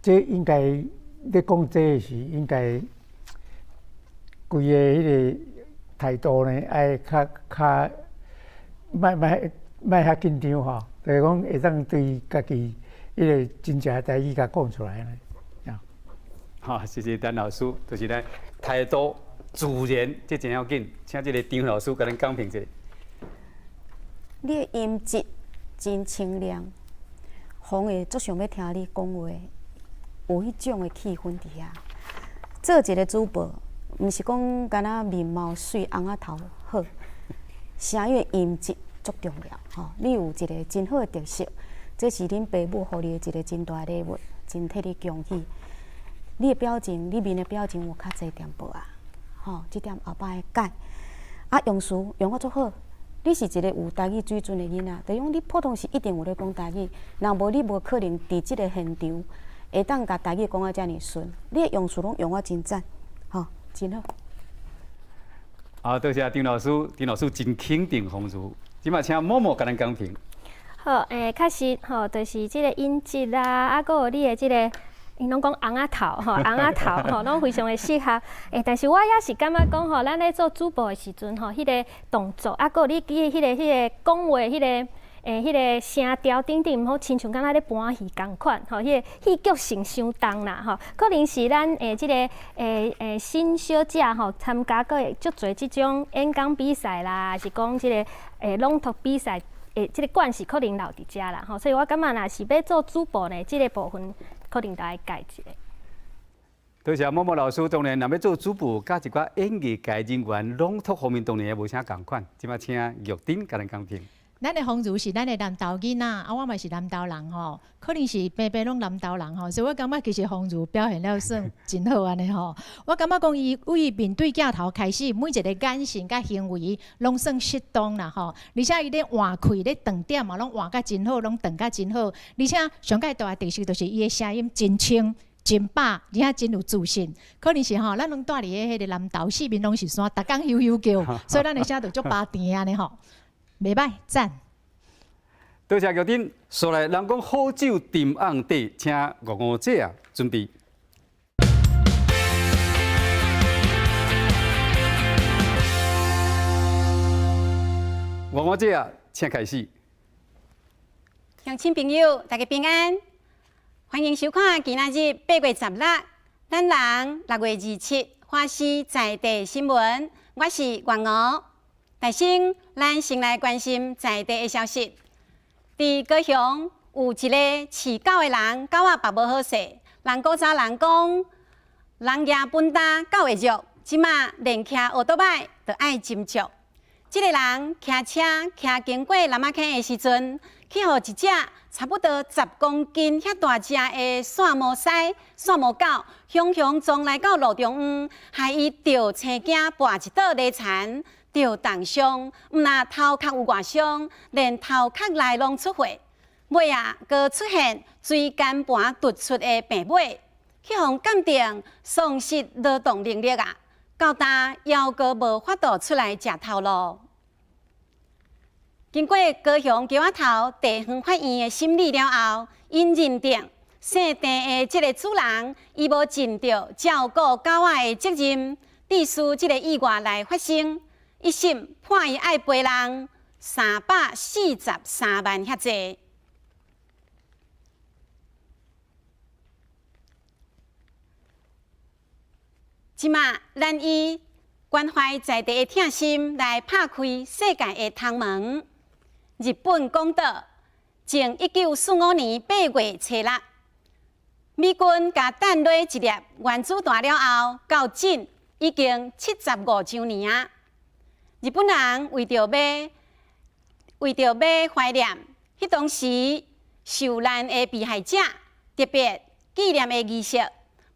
这应该你讲这是应该。规个迄个态度呢，爱较莫遐紧张吼，就是讲会当对家己迄个真正代志甲讲出来呢。好，谢谢陈老师，就是咱态度自然，这真要紧。请这个张老师甲咱讲评一下。你的音质真清亮，风会足想要听你讲话，有迄种的气氛伫遐。做一个主播。毋是讲干那面貌水、红仔头好，声乐音质足重要吼。你有一个真好的特色，这是恁爸母互你的一个真大礼物，真替你恭喜。你的表情，你面的表情有较侪点薄啊，吼，这点后摆会改。用词用啊足好，你是一个有台语水准的囡仔，就讲你普通是一定有咧讲台语，若无你无可能伫即个现场会当甲台语讲啊遮尔顺。你的用词拢用啊真赞，吼。真好。多谢张老师，张老师真肯定phong如。即马请默默甲咱讲评。好，确实吼，就是即个音质啊，阁有你的即个，因拢讲红仔头吼，红仔头吼，拢非常的适合。但是我也是感觉讲吼，咱咧做主播的时阵吼，迄个动作阁有你记迄个讲话迄个。迄个声调等等，毋好亲像敢若咧搬戏共款，吼，迄个戏剧性伤重啦，吼，可能是咱即个新小姐吼参加过足侪即种演讲比赛啦，还是讲即个朗读比赛，即个惯势可能留伫遮啦，吼，所以我感觉若是要做主播呢，即个部分可能都爱改一下。多谢默默老师，当然，若要做主播，甲一寡演艺界人员朗读方面，当然也无啥共款。即马请玉珍甲咱讲评。咱的phong如是咱的南投囡仔，我嘛是南投人吼，可能是爸爸拢南投人吼，所以我感觉其实phong如表现了算真好安尼吼。我感觉讲伊为面对镜头开始，每一个眼神甲行为拢算适当啦吼，而且伊咧换开咧长点嘛，拢换甲真好，拢长甲真好，而且上界大的特色就是伊的声音真清。真饱，而且真有自信。可能是吼，咱拢住伫迄个南投四面拢是山，逐工悠悠叫，所以咱的声就足巴甜安尼吼，袂歹，赞。多谢局长，所来人讲好酒沉甕底，请五姐啊准备。五姐啊，请开始。乡亲朋友，大家平安，欢迎收看今仔日8月16，咱人6月27花市在地新闻。我是袁娥。大先，咱先来关心在地的消息。伫高雄有一个饲狗的人，狗仔白无好势，人古早人讲，人牙本大狗会弱，即马连骑奥多摆就爱斟酌。这个人骑车骑经过南仔坑的时阵，去互一只差不多10公斤遐大只的线毛狮、线毛狗，雄雄撞来到路中央，害伊着青惊跋一倒犁残，着重伤，毋但头壳有外伤，连头壳内拢出血。尾啊，佫出现椎间盘突出的病尾，去互鉴定丧失劳动能力啊。到呾犹佫无法度出来食头路。经过高雄桥仔头地方法院的审理了后，因认定姓郑的这个主人，伊无尽到照顾狗仔的责任，致使这个意外来发生，一审判伊爱赔人343万遐济。即马，咱以关怀在地的疼心来拍开世界的窗门。日本讲到，从1945年8月16，美军甲弹落一粒原子弹了后，到今已经75周年啊！日本人为着要怀念迄当时受难的被害者，特别纪念的仪式。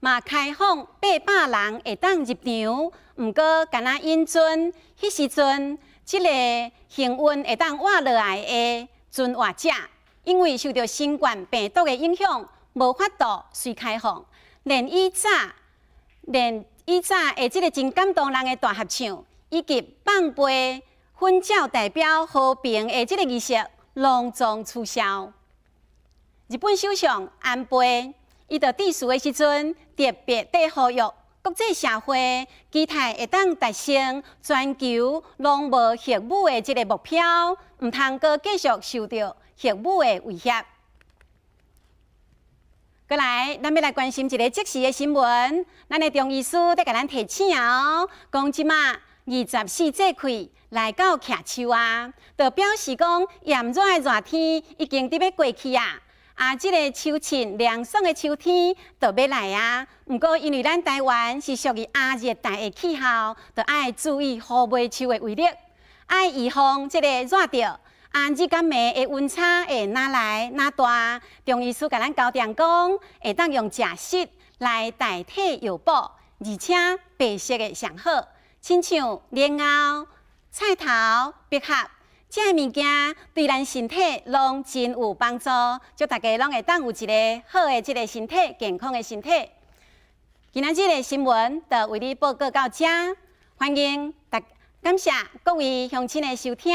嘛开放800人会当入场，毋过敢若因准迄时阵，即个幸运会当活落来的存活者，因为受到新冠病毒的影响，无法度随开放。连以早的即个真感动人的大合唱，以及放飞婚教代表和平的即个仪式，隆重取消。日本首相安倍。伊在致辞的时阵，特别地呼吁国际社会，期待会当达成全球拢无核武的这个目标，毋通阁继续受到核武的威胁。过来，咱要来关心一个即时的新闻。咱的中医师在甲咱提醒哦，讲即马24节气来到骑秋啊，就表示讲炎热的热天已经伫要过去啊。即个秋晴凉爽的秋天就要来啊！毋过因为咱台湾是属于亚热带的气候，就爱注意雨尾树的威力，爱预防即个热着。日甲暝的温差会哪来哪大？中医师甲咱交代讲，会当用食食来代替药补，而且白色的上好，亲像莲藕、菜头、百合。这物件对咱身体拢真有帮助，祝大家拢会当有一个好的这个身体，健康的身体。今仔日的新闻就为你报告到这，欢迎感谢各位乡亲的收听。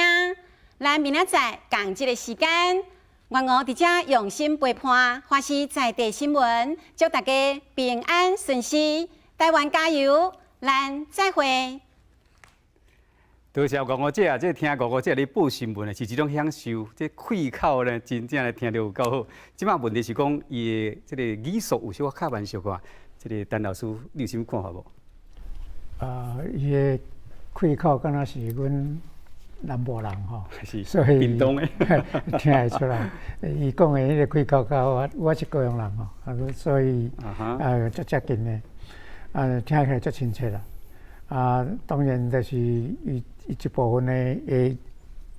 咱明仔载同这个时间，我伫这用心陪伴，花市在地新闻，祝大家平安顺遂，台湾加油！咱再会。多谢五姐啊！这听五姐咧报新闻是一种享受，这开口呢，真正来听着有够好。即摆问题是讲，伊的这个语速有小可开玩笑话，这个陈老师你有啥看法无？伊的开口敢若是阮南部人吼，所以屏东的听会出来。伊讲的迄个开口甲我是高雄人吼，所以足接近的，听起来足亲切啦。当然就是伊一部分的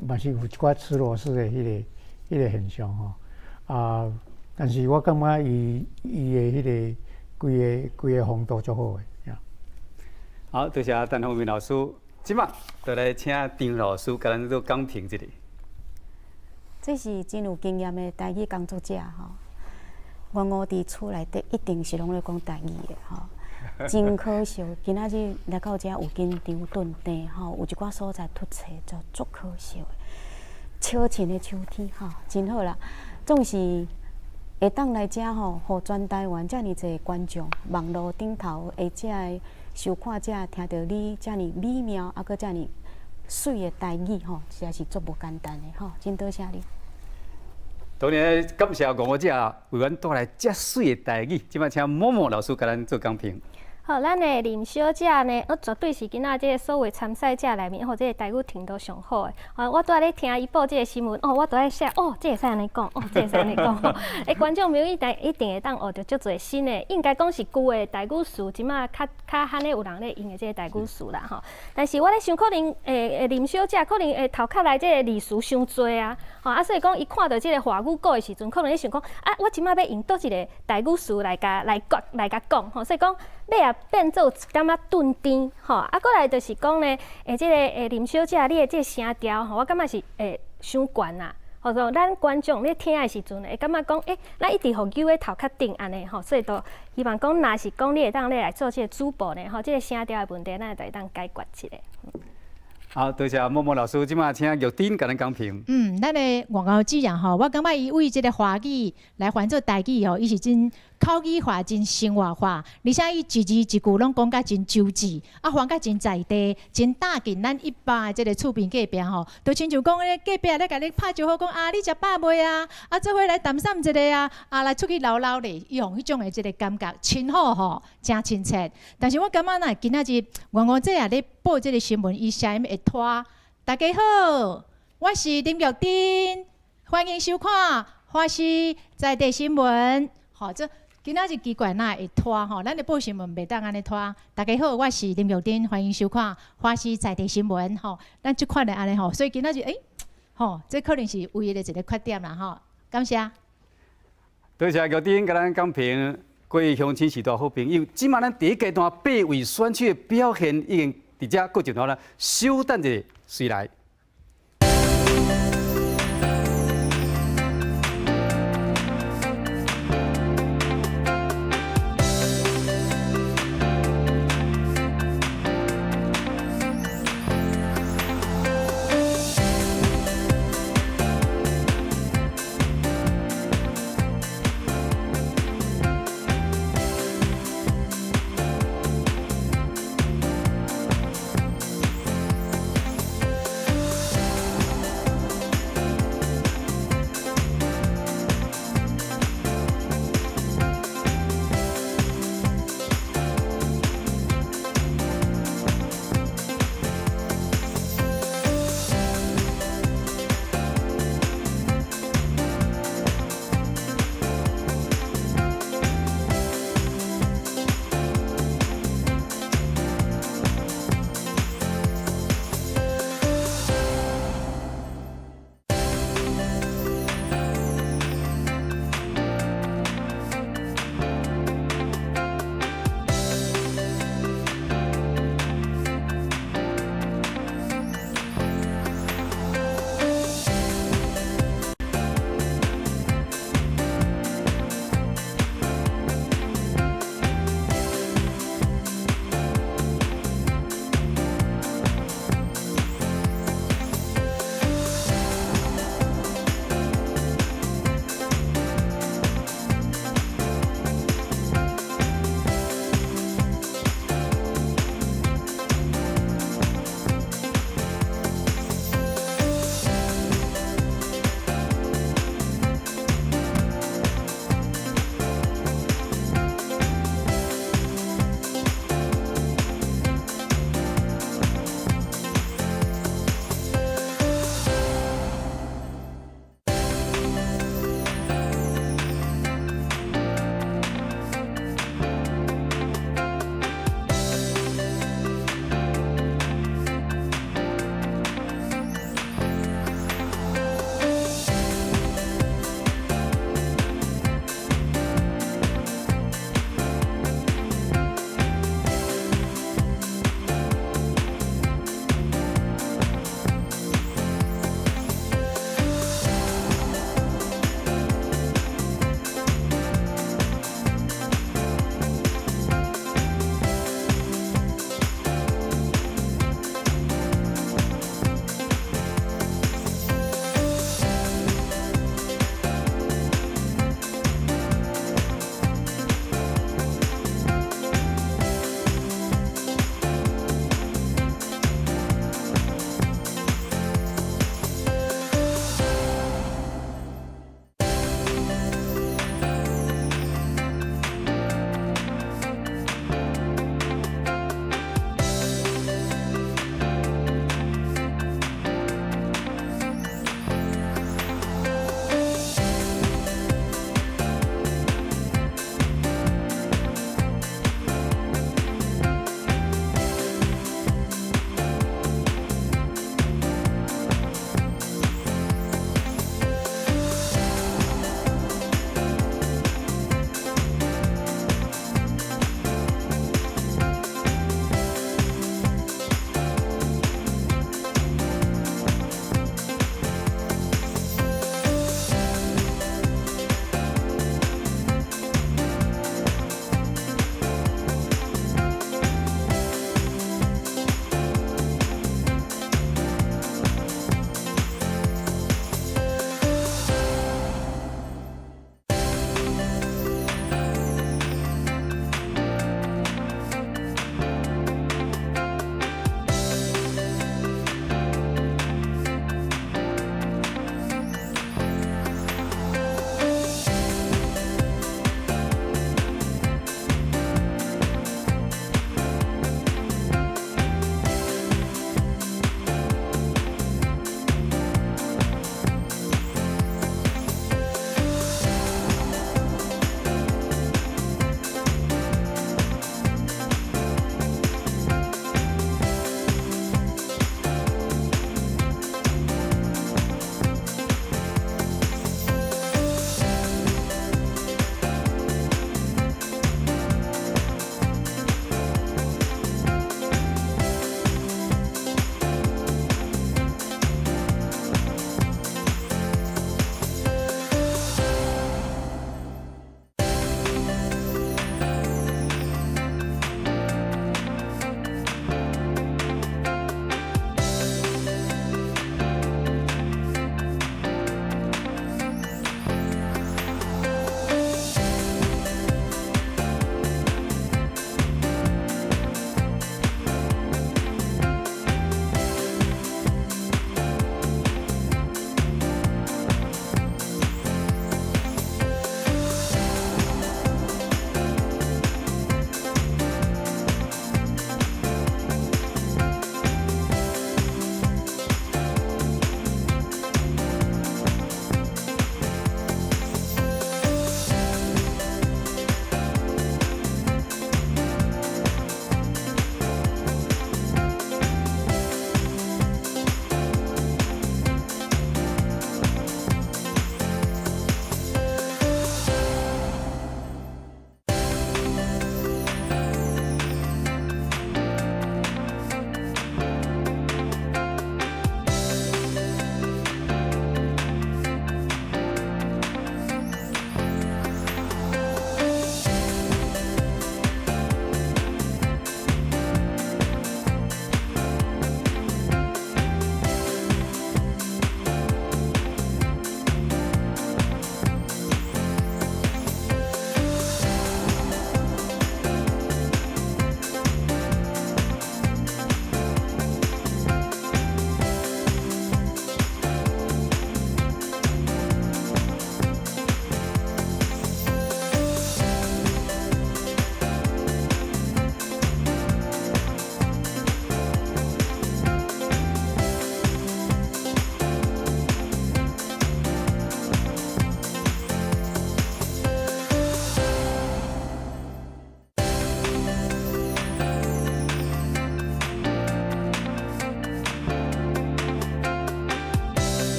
嘛是有一寡吃螺丝的迄个现象吼。但是我感觉伊的迄个规个风度足好的。好，多谢陈宏明老师。即马就来请张老师甲咱做讲评一下。这是真有经验的台语工作者吼。我伫厝内底一定是拢咧讲台语的吼。真可惜，今仔日来到遮有紧张顿地吼，有一寡所在突出，就足可惜的。笑晴的秋天吼，真好啦，总是会当来遮吼，互全台湾遮尔侪观众，网络顶头或者的收看者听到你遮尔美妙，啊，搁遮尔水的台语吼，实在是足无简单的吼，真多谢你。当然，感谢广播者为阮带来遮水的台语，即摆请默默老师甲咱做讲评。好，咱的林小姐呢，绝对是今仔即个所有参赛者内面，即个台语听都上好的。我拄仔咧听伊报即个新闻，我都在写，这会使安尼讲，这会使安尼讲。观众朋友一定会当学着足侪新的，应该讲是旧的台语词，即马较罕咧有人咧用的即个台语词啦吼。但是我咧想，可能林小姐可能头壳内即个字词伤多啊，所以讲伊看到即个华语稿的时阵，可能咧想讲，我即马要用倒一个台语词来甲讲，所以讲要变做一点仔顿甜，过来就是讲呢，即个林小姐你的即个声调，我感觉是伤悬啦。或者咱观众咧听的时阵，会感觉讲，咱一直互揪咧头壳顶安尼所以都希望讲，若是讲你会当咧来做即个主播呢，即个声调的问题，咱就会当解决一下。好，多谢默默老师，即马请玉珍甲咱讲评。咱的外交指人我感觉伊为即个华语来翻做台语伊是真口语化、真生活化，而且伊一字一句拢讲甲真周至，翻甲真在地，真搭近咱一般的即个厝边隔壁都亲像讲咧隔壁咧甲你拍招呼讲你食饱未啊？做伙来谈三一个来出去唠唠咧，用迄种的即个感觉，亲好真亲切。但是我感觉今仔日我这也咧报即个新闻，伊声音会拖。大家好，我是林玉珍，欢迎收看华视在地新闻。这今仔日奇怪哪会拖咱的报新闻袂当安尼拖。大家好，我是林玉珍，欢迎收看华视在地新闻。咱即款的安尼所以今仔日这可能是唯一的一个缺点啦感谢。多谢玉珍甲咱讲评，各位乡亲是大好朋友。即马咱第一阶段8位选区的表现已经伫遮过一段了，稍等一下，随来。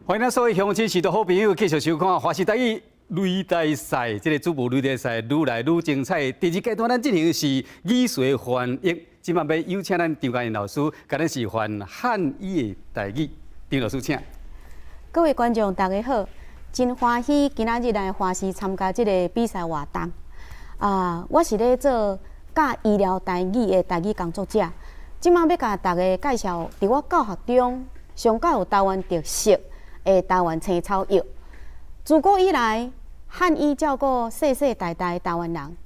欢迎咱所有乡亲、市道好朋友继续收看华视台语擂台赛，这个主部擂台赛愈来愈精彩。第二阶段咱进行的是语随翻译，今晚要有请咱张嘉玲老师，甲咱示范汉语的台语。张老师请。各位观众，大家好，真欢喜今仔日来华视参加这个比赛活动。我是咧做教医疗台语的台语工作者，今晚要甲大家介绍，伫我教学中上较有台湾特色的台湾青草药。自古以来，汉语照顾世世代代台湾人。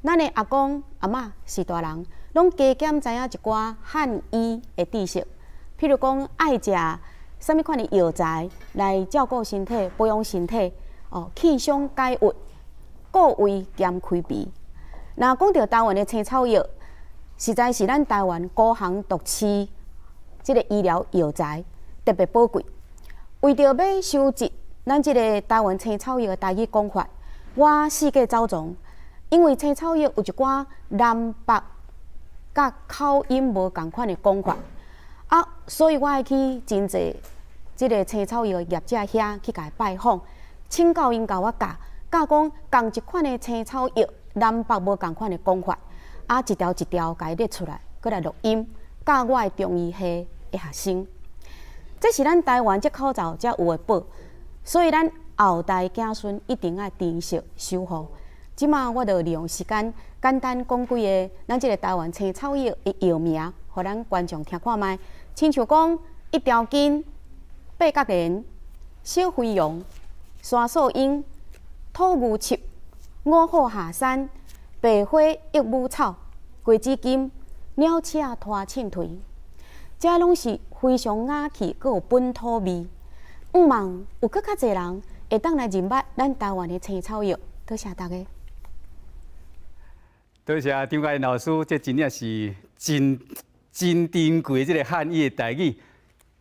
咱的阿公阿嬷是大人，拢加减知影一寡汉语的知识，譬如讲爱食什物款的药材来照顾身体、保养身体，气伤解郁、固胃兼开鼻。那讲到台湾的青草药，实在是咱台湾孤行独市这个医疗药材特别宝贵。为着要收集咱这个台湾青草药的台语讲法，我四界走踪，因为青草药有一寡南北甲口音无共款的讲法，所以我爱去真济这个青草药业者遐去甲拜访，请教因甲我教讲共一款的青草药南北无共款的讲法，一条一条甲伊列出来，搁来录音，教我的中医系的学生。这是咱台湾这口罩才有的宝，所以咱后代子孙一定要珍惜守护。即马我就利用时间，简单讲几个咱这个台湾青草药的药名，互咱观众听看卖。亲像讲一条筋、八角莲、小飞扬、山素英、土牛树、五虎下山、白花益母草、桂枝金、鸟鼠拖秤腿，这拢是非常雅气，佮有本土味。毋茫有搁较侪人会当来认捌咱台湾的青草药。多谢大家。多谢张嘉玲老师，这真正是真珍贵的这个汉语的台语。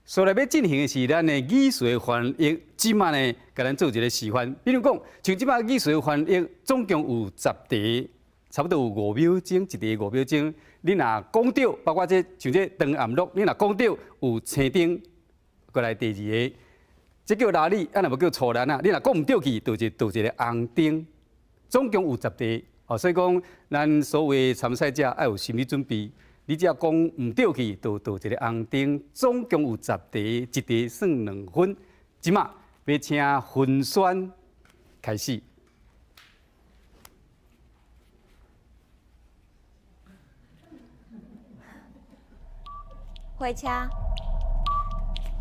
所来要进行的是咱的语随翻译，即马呢，甲咱做一个示范。比如讲，像即马语随翻译，总共有10题，差不多有5秒钟，一题5秒钟。你若讲对，包括这像这长暗录，你若讲对，有青灯，过来第2个，这叫拉力，若无叫错篮啊。你若讲唔对去，就一个红灯。总共有10题，所以讲咱所有参赛者要有心理准备。你只要讲唔对去，就一个红灯。总共有10题，一题算2分。即马要请分选开始。火车，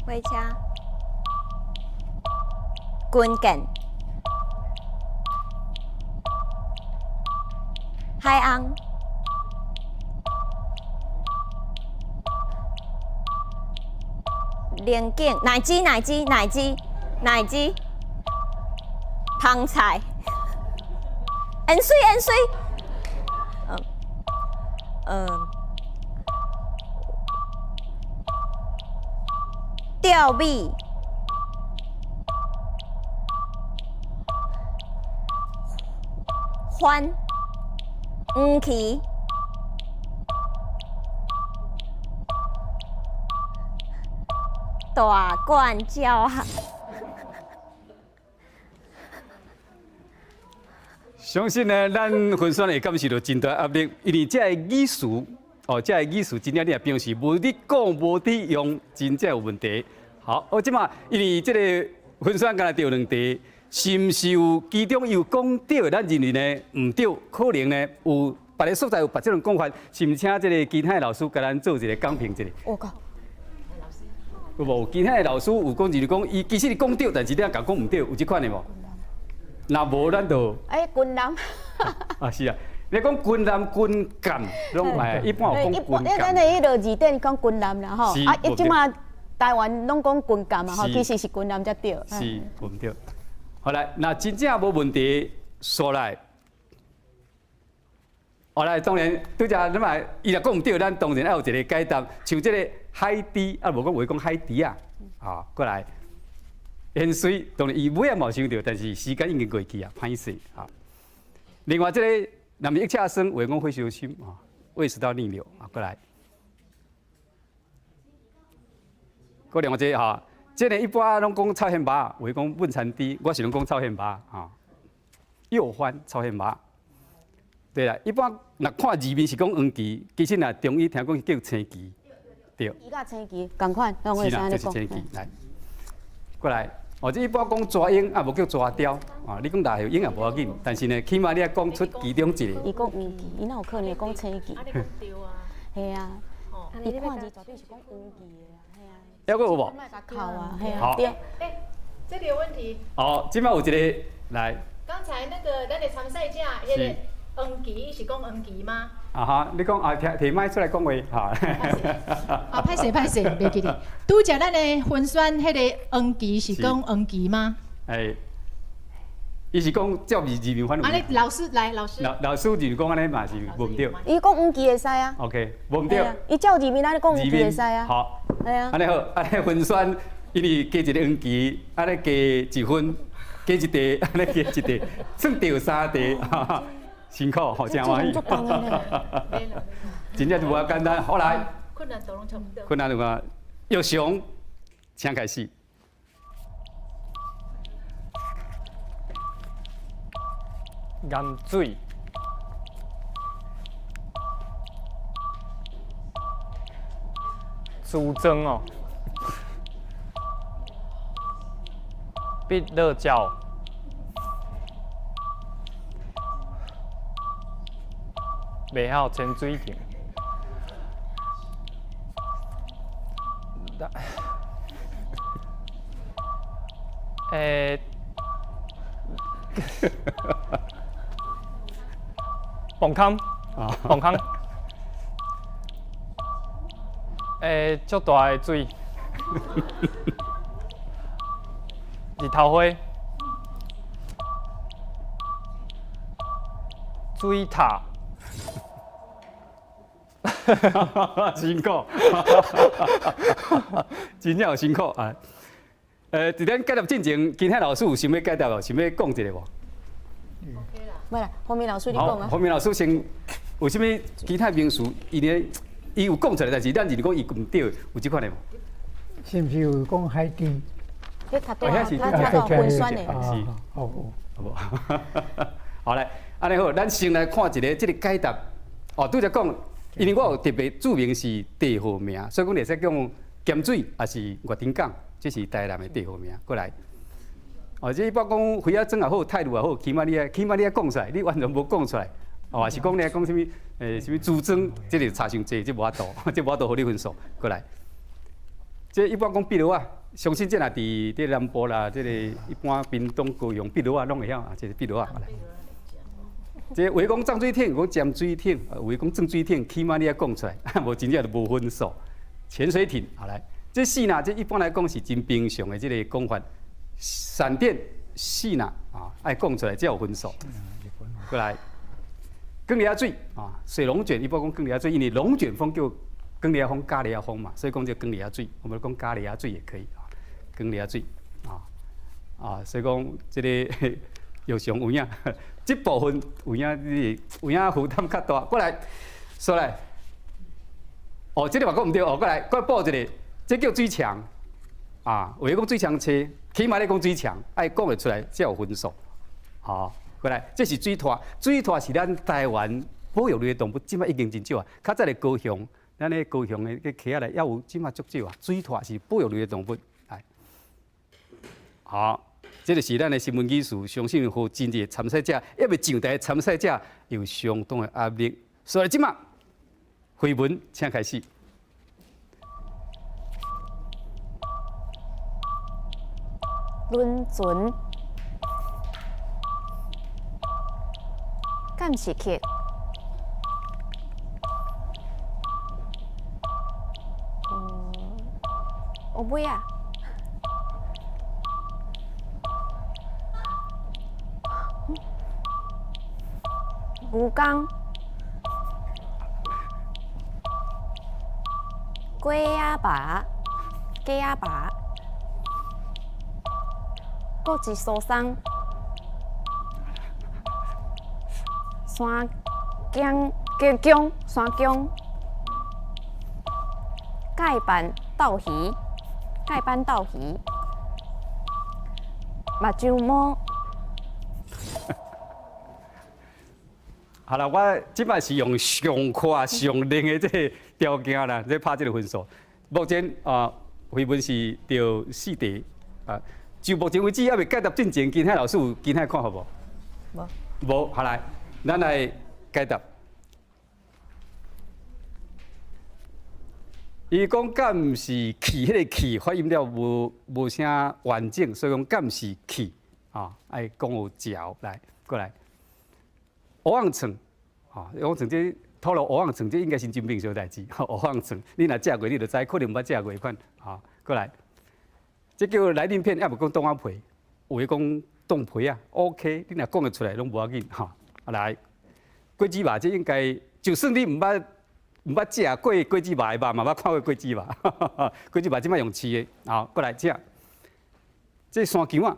火车，军舰，海岸，连景，奶鸡，香菜，盐水，钓米，番，黄芪，大罐椒。相信呢，咱分选会感受到真大压力，因为这个语词，这个语词真正你也表示无你讲无你用，真正有问题。好，即马因为这个分选敢若对2题，是毋是有其中有讲对，咱认为呢唔对，可能呢有别个所在有别种讲法，是毋请这个其他的老师甲咱做一个讲评一下。我讲。有无？其他的老师有讲就是讲，伊其实你讲对，但是你讲唔对，有即款的无？若无，咱就军男。是啊，你讲军男、军干，拢一般有讲军干。咱的迄个字典讲军男啦吼，即马台湾拢讲军干嘛吼，其实是军男才对。是，唔对。好来，那真正无问题，说来。来，当然，拄则你嘛，伊若讲唔对，咱当然要有一个解答，像这个海底，无讲话讲海底啊，过来。盐水当然伊尾也冇想到，但是时间已经过去啊，歹势啊。另外，这个南面一车生话讲会小心啊，胃食道逆流啊，过来。过另外这这个一般拢讲炒现麻，有讲焖田猪，我是拢讲炒现麻啊。右番炒现麻。对啦，一般若看字面是讲黄芪，其实若中医听讲是叫青芪，对。芪甲青芪共款，用会使安尼讲。就是青芪，来，过来。哦，这一般讲蛇鹰，啊无叫蛇雕，啊，你讲大小鹰也无要紧，但是呢，起码你要讲出其中一个。伊讲黄芪，伊哪有可能会讲青芪？对啊。系啊，伊看字绝对是讲黄芪的啦，系啊。还阁有无？靠啊，系啊。好。这里有问题。哦，即摆有一个来。刚才那个咱的参赛者，迄个黄芪是讲黄芪吗？啊哈，你讲啊，摕麦出来讲话哈。啊，歹势，袂记哩。拄则咱的分选迄个黄芪是讲黄芪吗？哎，伊是讲照字面反。安尼老师来，老师。老师就是讲安尼嘛是无毋对。伊讲黄芪会使啊。OK， 无毋对。伊照字面安尼讲黄芪会使啊。好。系啊。安尼好，安尼分选，因为加一个黄芪，安尼加1分，加一题，安尼加一题，算掉3题。辛苦，好真欢喜。真正就无简单。好来，困难都拢差不多。困难的话，玉祥，请开始。盐水，猪胗哦，碧乐椒。袂晓潜水艇，磅空，磅空，足大的水，日头花，水塔。辛苦，真正有辛苦啊！伫咱解答进前，今天老师有想要解答无？想要讲一个无？袂啦，后面老师你讲啊。后面老师先有啥物其他名词？伊有讲出来，但是咱就是讲伊毋对，有即款的无？是毋是有讲海底？迄他多，他分选的。是，好无？好来，安尼好，咱先来看一个即个解答。哦，拄则讲。因为我有特别注明是地号名，所以讲会使讲咸水，也是月顶港，这是台南的地号名。过来，哦，这一般讲花仔装也好，态度也好，起码你要讲出来，你完全无讲出来，哦，是讲你讲什么什么主张，这个差伤济，这无法度，这无法度互你分数。过来，这一般讲碧螺啊，相信这若伫这南部啦，这个一般屏东、高雄碧螺啊，拢会晓啊，这是碧螺啊。来。这有讲涨水艇，有讲潜水艇，有讲正水艇，起码你要讲出来，无真正就无分数。潜水艇，好来，这四呐，这一般来讲是真平常的这个讲法。闪电四呐啊，爱讲出来才有分数。过来，光利水啊，水龙卷一般讲光利水，因为龙卷风叫光利风、加利风嘛，所以讲叫光利水。我们讲加利水也可以啊，光利水啊，所以讲这个有上有影。这部分有影负担较大，过来，说来，哦，这个话讲唔对，哦，过来，再补一个，这叫水墙，啊，为讲水墙车，起码你讲水墙，爱讲得出来才有分数，好，过来，这是水獭，水獭是咱台湾保育类的动物，即摆已经真少啊，较早的高雄，咱的高雄的溪仔内也有，即摆足少啊，水獭是保育类的动物，来，好。这就是咱的新闻技术，相信和真正参赛者，也未上台参赛者有相当的压力。所以即马回文，请开始。轮船，监视器，乌龟啊。鱼缸、龟仔拔、鸡仔拔、国际疏松、山姜、山姜、盖板、斗鱼、盖板豆鱼、目睭毛。好了，我即摆是用上快上冷的这个条件啦，在拍这个分数。目前绘本是着4题啊。就目前为止还未解答进前，金海老师有金海看好无？无。好来，咱来解答。伊讲敢是气，迄个气发音了无啥完整，所以讲敢是气啊？爱讲有嚼来过来。蚵仔床，蚵仔床这透露蚵仔床这应该是真平常代志。蚵仔床，你若食过，你就知，可能毋捌食过款。过来，这叫来鳞片，也无讲冻仔皮，有诶讲冻皮啊。OK， 你若讲得出来，拢无要紧来，果子肉这应该，就算你毋捌食过果子肉的肉嘛，捌看过果子肉。果子肉即摆用饲的，过来食。这山姜啊，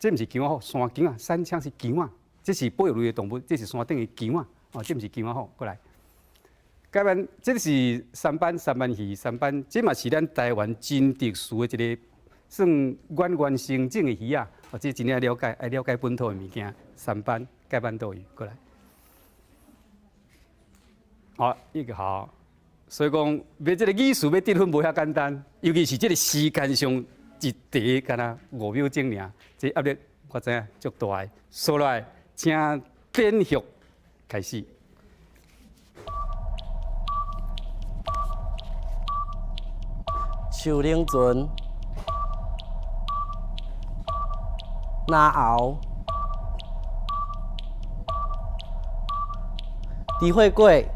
这毋是姜好，山姜啊，山羌是姜啊。这是保育类的动物，这是山顶的姜啊，这毋是姜啊好，过来。解班，这是三斑鱼，这嘛是咱台湾真特殊的一个算原生种的鱼啊，这真爱了解本土的物件。三斑解斑斗鱼，过来。一个好，所以讲要这个语数要得分无遐简单，尤其是这个时间上一题，敢若5秒钟尔，这压力我知影足大的，所以来。请编续开始。树冷船，拿熬，李慧贵，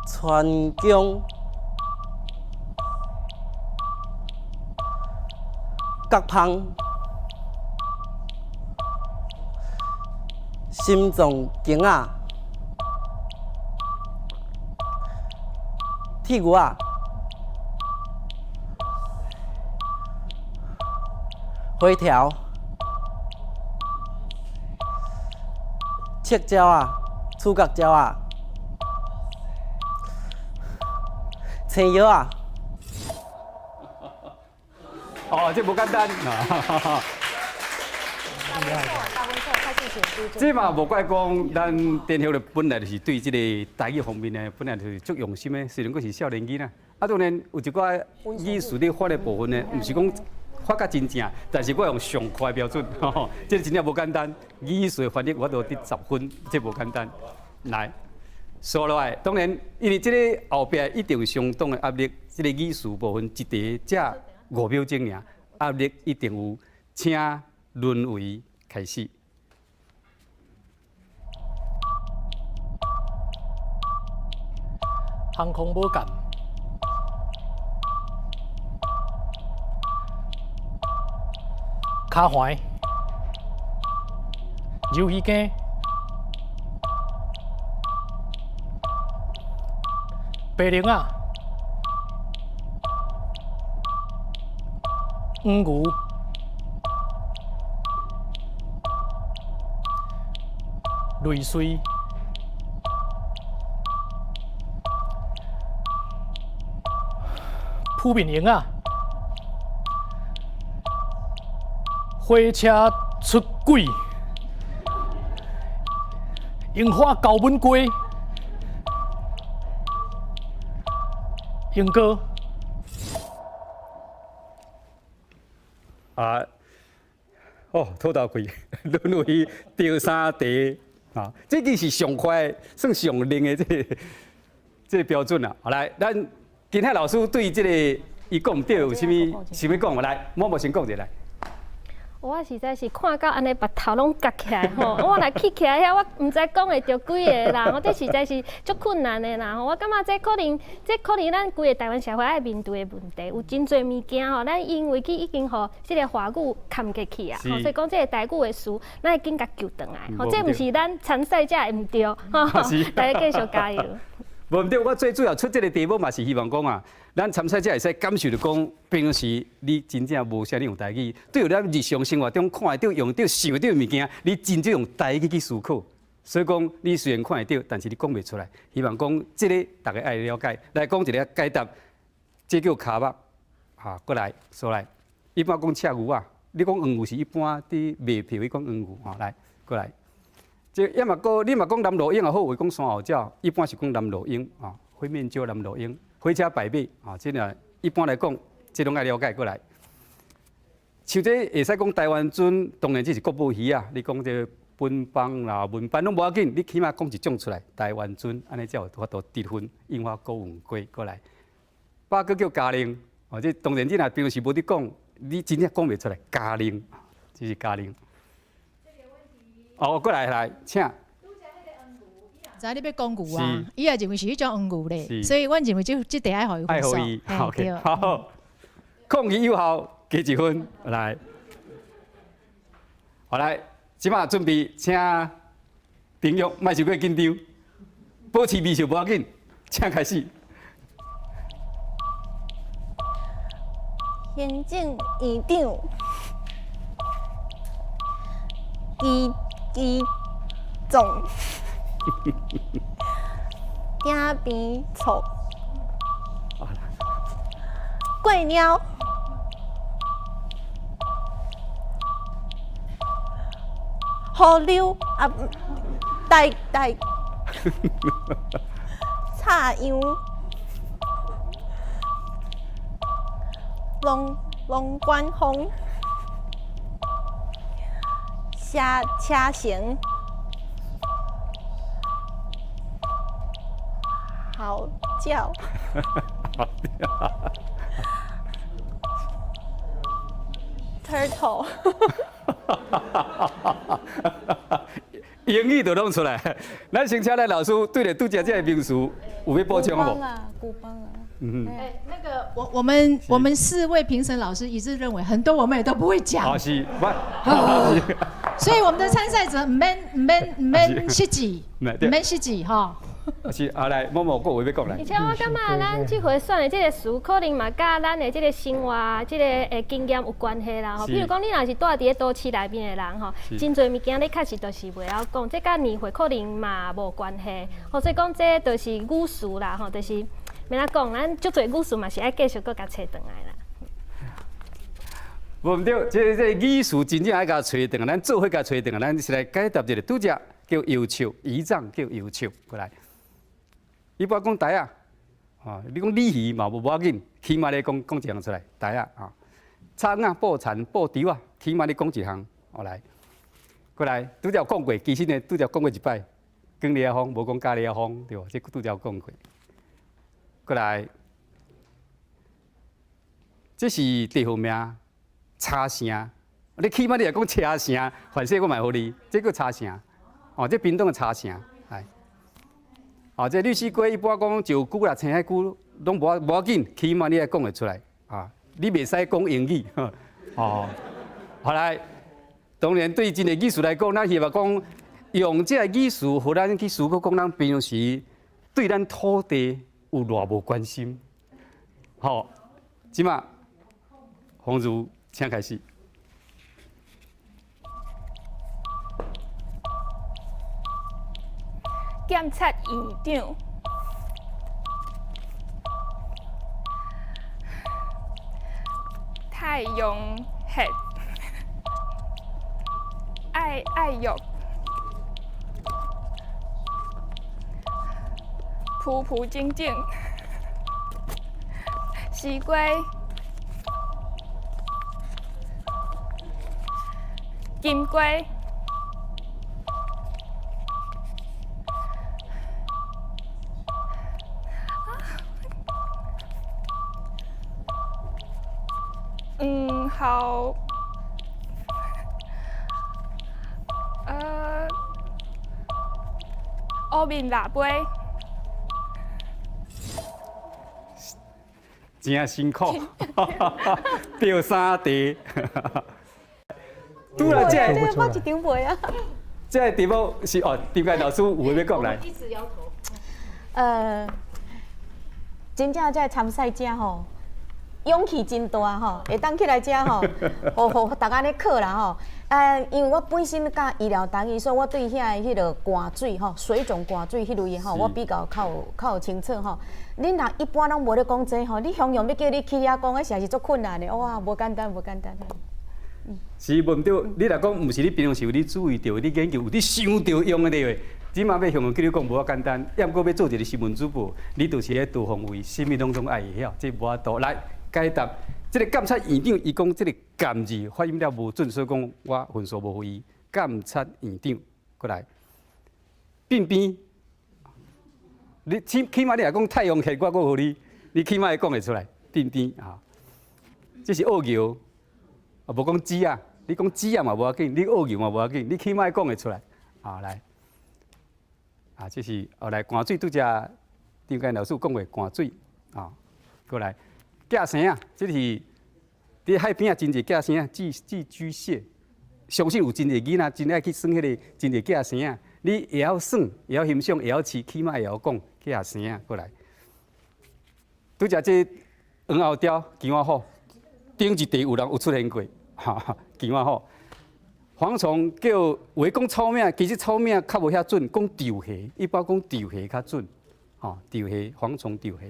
川江，角芳。心脏经啊，铁牛啊，花条，赤椒啊，刺角椒啊，青椒啊。这无简单。这嘛无怪讲，咱电学咧本来就是对这个台语方面呢，本来就是足用心的，虽然佫是少年囡仔，当然有一寡语数咧发的部分呢，毋是讲发甲真正，但是我用上快标准，这真正无简单。语数的翻译我都得10分，这无简单。来，说落来，当然因为这个后壁一定有相当的压力，这个语数部分一题才5秒钟尔，压力一定有，请轮为开始。航空母舰、卡环、鱿鱼羹、白龙啊、黄牛、类水。扑面鹰啊，火车出轨，樱花高文龟，英哥吐豆开，沦为第3题这个是上快，算上冷的这个标准啦。好来，咱。今海老师对这个伊讲唔对，有啥物想要讲？来，我先讲一下来。我实在是看到安尼目头拢夹起来吼，我若起起来遐，我毋知讲会着几个啦，这实在是足困难的啦。我感觉这可能咱规个台湾社会爱面对的问题，有真侪物件吼，咱因为已经吼即个华语砍过去啊，所以讲这个台语的词，咱会紧甲救回来。吼，这毋是咱参赛者的毋对，大家继续加油。无毋对，我最主要出这个题目嘛是希望讲啊，咱参赛者会使感受到讲，平时你真正无啥用台语，对于咱日常生活中看得到、用得到、想得到的物件，你真正用台语去思考，所以讲，你虽然看会到，但是你讲袂出来。希望讲，这个大家爱了解。来讲一个解答，这叫卡目，过来，说来。一般讲赤牛啊，你讲黄牛是一般伫卖票，伊讲黄牛，来，过来。这要么讲，你嘛讲南螺鹰也好，或讲山后鸟，一般是讲南螺鹰灰面鹫、南螺鹰、火车白马这个一般来讲，这拢爱了解过来。像这会使讲台湾鳟，当然这是国宝鱼啊。你讲这本邦啦、文班拢无要紧，你起码讲一种出来。台湾鳟，安尼才有法度得分。樱花高云龟过来，八个叫嘉陵，这当然你若平时无伫讲，你真正讲袂出来。嘉陵，这是嘉陵。过来，请。知你要讲牛啊，伊也认为是迄种黄牛咧，所以阮认为这题爱互伊分数。OK， 好，抗议有效，加1分，来，好来，即马准备，请朋友莫太过紧张，保持微笑无要紧，请开始。行政院长，机总。惊边错，贵鸟，河流啊，大插秧，龙冠峰，车城。好叫，turtle， 英语都弄出来。咱先请咱老师对着拄只这个名词有要补充无？古邦啊。那个我们4位评审老师一致认为，很多我们也都不会讲。是，所以我们的参赛者唔免失志，唔免失志哈。是，来，某某有话要讲来。而且我感觉咱这回选的这个词，可能嘛甲咱的这个生活、这个经验有关系啦。吼，比如讲，你若是住伫咧都市内面的人吼，真侪物件你确实就是袂晓讲，这甲年岁可能嘛无关系。吼，所以讲这就是语词啦，吼，就是免怎讲，咱足侪语词嘛是爱继续搁甲找转来啦。无毋对，这语词真正爱甲找转来，咱做伙甲找转来，咱是来解答一个拄只叫摇树，仪仗叫摇树，过来。一般讲台啊，你讲礼仪嘛无要紧，起码你讲一项出来，台啊，苍啊、布蚕、布条啊，起码你讲一项，来，过来，拄则讲过，其实呢，拄则讲过一摆，讲李阿峰，无讲加李阿峰，对无？这拄则讲过，过来，这是地方名，叉声，你起码你也讲车声，反正我买互你，这叫叉声，这屏东的叉声。这绿丝龟一般讲石龟啦、青海龟拢无要紧，起码你也讲会出来你袂使讲英语好来，当然对真个艺术来讲，咱希望讲用这个艺术，互咱去思考讲咱平时对咱土地有偌无关心。好，即马洪如请开始。检察院长，太阳黑，爱玉，朴正正，西瓜，金瓜。好，乌面腊杯，真辛苦，掉3题。拄了这个放一张杯啊。这个题目是点解老师有话要讲来？一直摇头。真正这参赛者吼。勇气真大吼，会当起来遮吼，互大家咧考啦吼。因为我本身教医疗单位，所以我对遐迄个寒水吼、水肿寒水迄类的吼，我比较较有清楚吼。恁若一般拢无咧讲这吼，你形容要叫你去遐讲，迄实在是足困难的，哇，无简单，无简单。是问对，你若讲毋是你平常时你注意到、你研究有你想到用的地方，即马要形容叫你讲无简单，要过要做一个新闻主播，你就是咧多方位，什么拢总爱会晓，这无法度来解答。这个监察院长伊讲，这个“监”字发音了无准，所以讲我分数无予伊。监察院长，过来，鬢边，你起码你若讲太阳系，我搁互你，你起码会讲会出来。鬢边啊，这是奥牛，啊无讲鸡啊，你讲鸡啊嘛无要紧，你奥牛嘛无要紧，你起码讲会出来。啊来，啊这是来寒水拄只张干老师讲过寒水啊，过来。寄生啊，这是伫海边啊，真侪寄生啊，寄居蟹。相信有真侪囡仔真爱去算迄个真侪寄生啊。你会晓算，会晓欣赏，会晓饲，起码会晓讲寄生啊。过来，拄只这黄喉雕金花虎，顶一地有人有出现过，哈，金花虎。蝗虫叫话讲草名，其实草名较无遐准，讲潮虾，一般讲潮虾较准，吼，潮虾，蝗虫潮虾。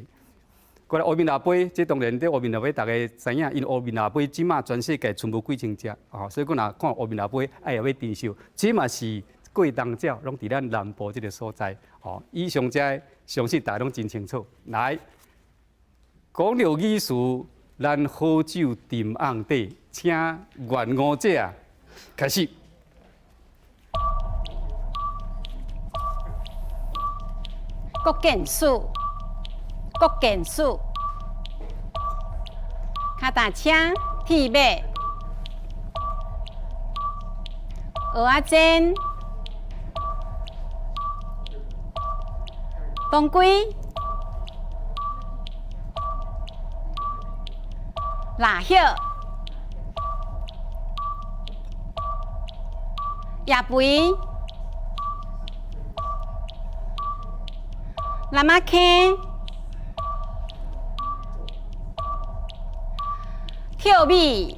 过来乌面腊杯，这当然，这乌面腊杯大家知影，因乌面腊杯即马全世界全无几千只，哦，所以讲若看乌面腊杯，爱要珍惜，这嘛是过冬鸟，拢伫咱南部这个所在，哦，以上这相信大家拢真清楚。来，讲到艺术，咱好酒沉甕底，请原五者啊，开始。郭建树。郭建树，脚踏车、铁马、蚵仔煎、冬龟、辣叶、叶肥、南马坑。跳米、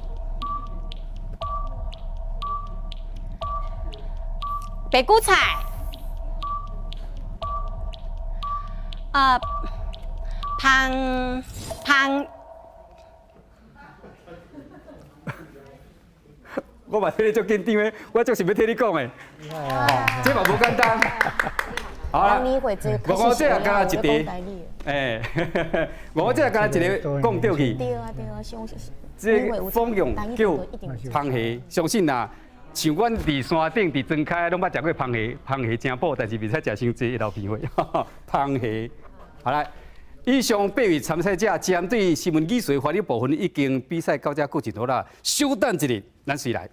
白菇菜、芳，我嘛替你足紧张的，我就是要替你讲的，这嘛无简单。好啦，我这也干一题，我这也干一个讲对去。对啊，相信。这方向叫螃蟹，相信啦，像阮伫山顶、伫庄开，拢捌食过螃蟹，螃蟹真补，但是袂使食伤济，会流鼻血。螃蟹，好来，以上8位参赛者针对新闻艺术法律部分已经比赛到这过一段啦，稍等一日，咱随来。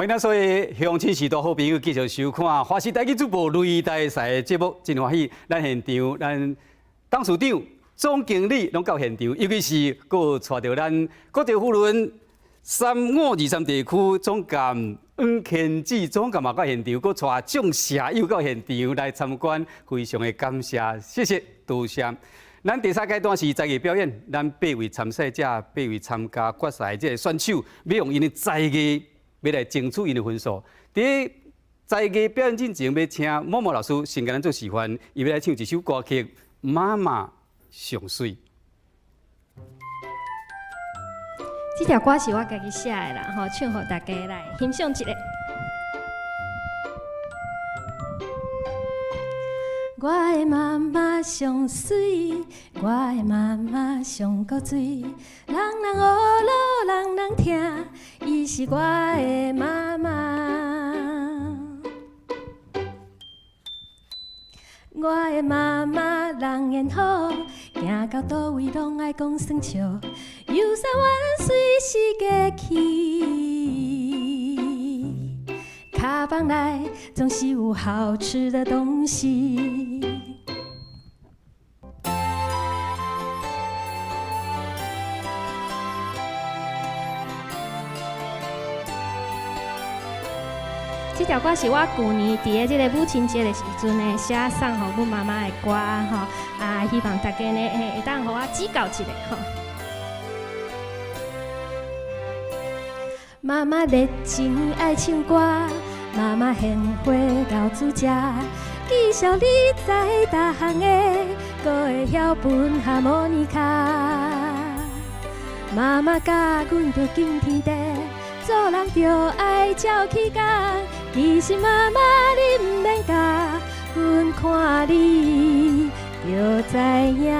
今仔所以乡亲士多好朋友继续收看华视台语主播擂台赛的节目，真欢喜。咱现场，咱董事长、总经理拢到现场，尤其是佫带着咱国际妇联3523地区总监黄kend子总监嘛到现场，佫带众社友到现场来参观，非常的感谢，谢谢，多谢。咱第3阶段是才艺表演，咱8位参赛者，8位参加决赛这个选手，要用因的才艺要来争取因的分数。伫才艺表演进前，要请默默老师先给咱做示范，伊要来唱一首歌曲《妈妈上水》。这条歌是我家己写的啦，吼，唱互大家来欣赏一下。我的妈妈上水，我的妈妈上够水，人人学咯，人人听，伊是我的妈妈。我的妈妈人缘好，行到倒位拢爱讲算笑，游山玩水是假期。卡房内总是有好吃的东西。这条歌是我去年伫个这个母亲节的时阵呢，写送给阮妈妈的歌吼，希望大家呢会当互我指教一下吼。妈妈热情爱唱歌，妈妈献花到煮食，至少你知大项的，阁会晓分哈莫尼卡。妈妈教阮着敬天地，做人着爱照起工。其实妈妈你毋免教，阮看你就知影。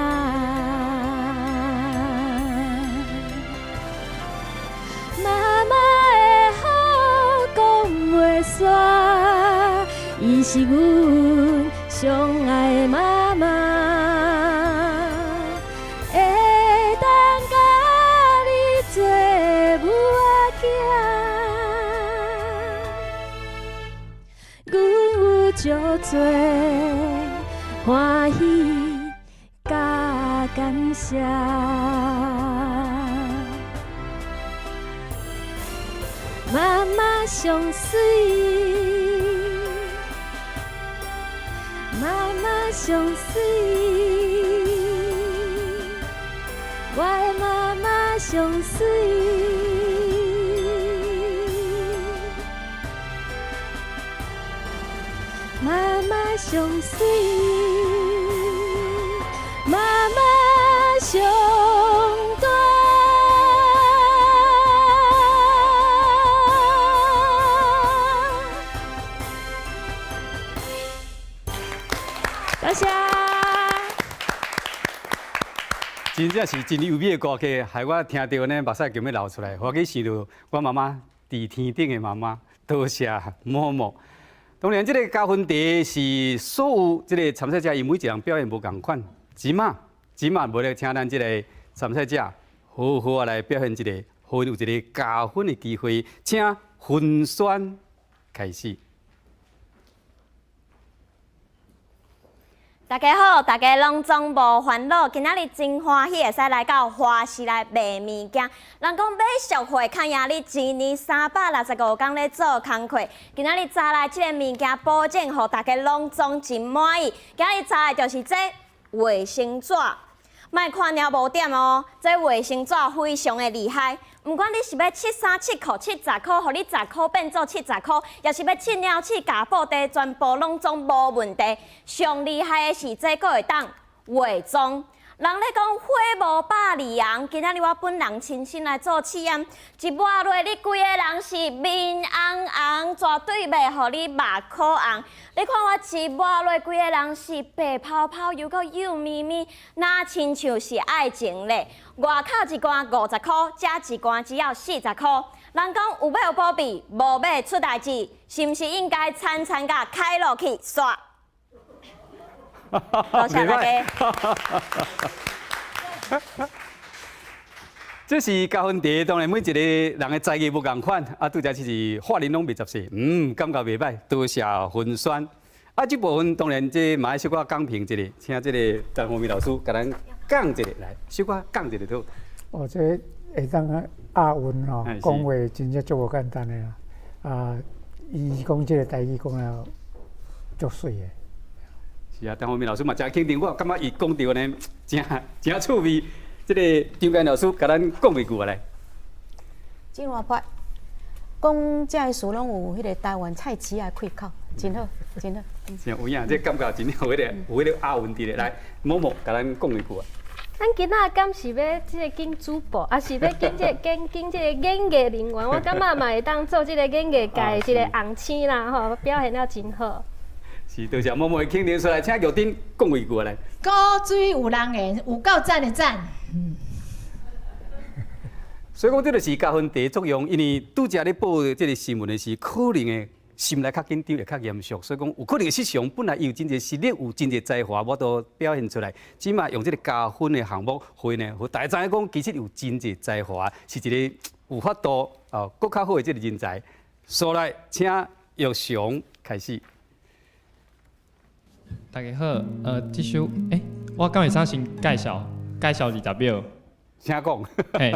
妈妈的好讲袂煞，伊是阮上爱的妈妈，会当甲你做母仔囝，阮有足多欢喜甲感谢。妈妈上水，妈妈上水，我的妈妈上水，妈妈上水，妈妈上大。多谢。真正是真优美的歌曲，害我听到呢，目屎就要流出来。我去想到我妈妈伫天顶的妈妈，多谢默默。当然，这个加分题是所有这个参赛者，因每一人表演无同款。即马无咧，请咱这个参赛者好好来表现一个，好有一个加分的机会，请分选开始。大家好，大家拢总无烦恼，今仔日真欢喜，会使来到花市来卖物件。人讲买俗货，看赢你一年365天咧做工课。今仔日查来这个物件，保证互大家拢总真满意。今仔日查的就是这卫生纸，莫看了无点哦，这卫生纸非常的厉害。毋管你是要切衫、切裤、切10块，互你10块变做70块，也是要切鸟、切家布袋，全部拢总无问题。上厉害的是这个会当化妆。人咧讲火无百里红，今仔日我本人亲身来做试验，一抹落你规个人是面红红，绝对袂互你目眶红。你看我一抹落规个人是白泡泡又搁幼咪咪，那亲像是爱情咧。外口一罐50块，这一罐只要40块。人讲有买有保庇，无买出代志，是毋是应该餐餐甲开落去煞？多谢大家。这是加分题，当然每一个人的才艺不共款，啊，拄则就是法人拢未接受，感觉袂歹，多谢分选。啊，这部分当然这嘛要小可讲评一下，请这个张宏明老师甲咱讲一下来，小可讲一下好。哦，这会当押韵吼，讲话真正足无简单的啦。啊，伊讲这个台语讲了足水的。是啊，张宏明老师嘛真肯定，我感觉伊讲到呢，真趣味。这个张建老师甲咱讲几句来。真活泼，讲这个事拢有迄个台湾菜市的开口，真好，真好。真有影，这感觉真有迄个有迄个押韵伫咧。来，某某甲咱讲一句啊。咱今仔敢是要即个进主播，还是要进这个演艺人员？我感觉嘛会当做即个演艺界一个红星啦，吼，表现了真好。是，多谢某某的肯定出来，请玉珍讲几句来。古水有人言，有够赞的赞。所以讲，这就是加分题作用，因为拄则咧报这个新闻的是，可能的心内较紧张，会较严肃，所以讲有可能的失常，本来有真侪实力，有真侪才华，我都表现出来。只嘛用这个加分的项目，会呢，互大家知影讲，其实有真侪才华，是一个有法度更较好的这个人才。所来，请玉祥开始。大家好，这首我敢会使先介绍20秒。请讲。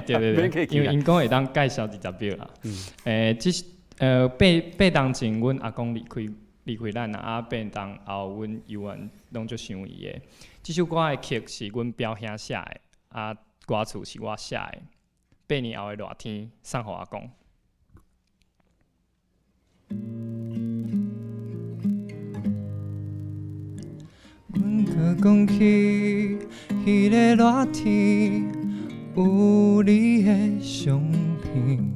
对，因为因讲会当介绍20秒啦。八当前，阮阿公离开咱啊，8当后，阮幼园拢足想伊的。这首歌的曲是阮表兄写的，啊，歌词是我写的。8年后的热天，送互阿公。阮搁讲起迄个热天，有你的相片。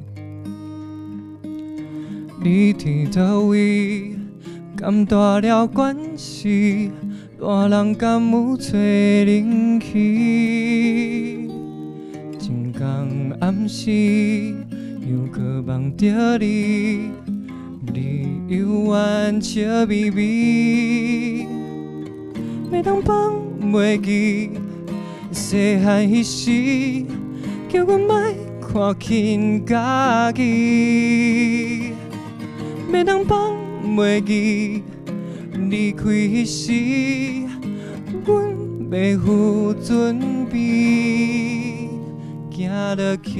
你伫倒位？敢大了关系？大人敢有找恁去？前天暗时，又搁梦着你，你犹原笑眯眯。每当放袂记，细汉迄时，叫阮莫看轻家己。每当放袂记，离开迄时，阮要有准备，行落去。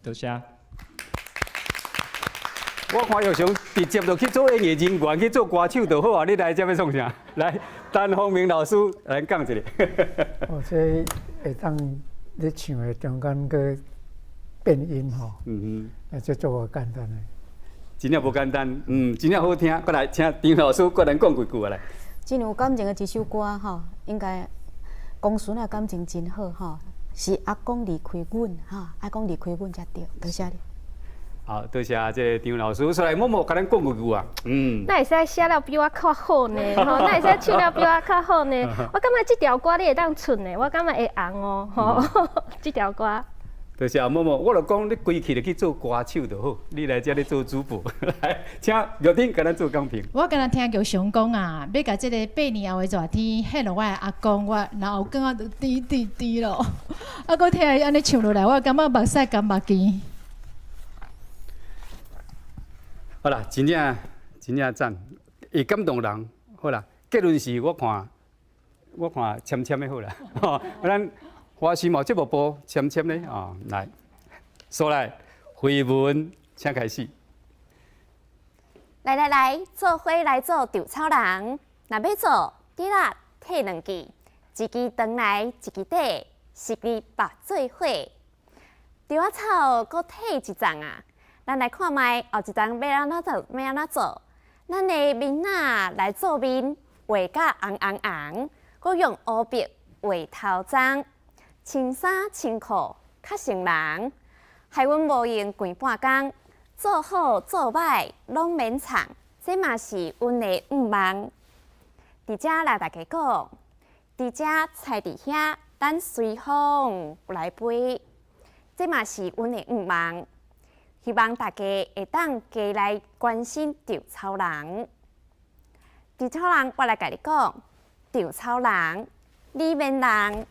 多谢。我看玉祥直接就去做演艺人员，去做歌手就好啊！你来这要创啥？来，陈宏明老师来讲一下。哦，这会当你唱的中间个变音吼，这足无简单的。真正无简单，真正好听。过来，请张老师过来讲几句来。真有感情的一首歌吼，应该公孙的感情真好吼，是阿公离开阮哈，阿公离开阮才对，多谢你。好，多谢这张老师，出来默默甲咱讲几句啊。那会使写了比我较好呢，吼，那会使唱了比我较好呢。我感觉这条歌你会当唱呢，我感觉会红哦，吼，这条歌。多谢默默，我就讲你归去就去做歌手就好，你来这里做主播。来，请玉珍甲咱做讲评。我刚才听玉祥讲啊，要甲这个8年后的热天献落我的阿公，我然后感觉就滴咯。啊，我听伊安尼唱落来，我感觉目屎甘目尖。好啦，真正赞，会感动人。好啦，结论是我看签的好啦。吼，咱华视嘛节目部签咧啊，来，所来回文，请开始。来，做伙来做稻草人。若要做，得啦，摕2支，一支长来，一支短，10支白做伙。稻仔草搁摕一丛啊！咱来看卖后一丛要安怎做？咱的面仔来做面，画甲红，搁用乌笔画头章。穿衫穿裤较成人，害阮无用跪半工，做好做歹拢免藏，这嘛是阮的愿望。伫遮来大家讲，伫遮菜伫遐，咱随风来飞，这嘛是阮的愿望。希望大家会当加来关心稻草人。稻草人，我来甲你讲，稻草人，里面人。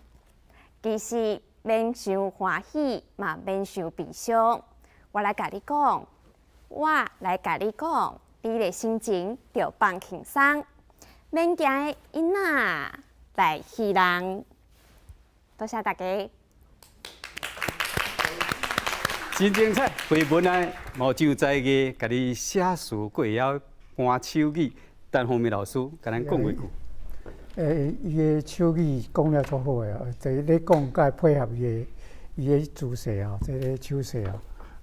其实免伤欢喜，嘛免伤悲伤。我来甲你讲，你的心情着放轻松，免惊的囡仔来戏人。多谢大家。真精彩，绘本啊，毛上在个，甲你写诗过会晓搬手语，陈宏明老师甲咱讲几句。伊个手语讲了足好个，即你讲甲配合伊个姿势哦，即个手势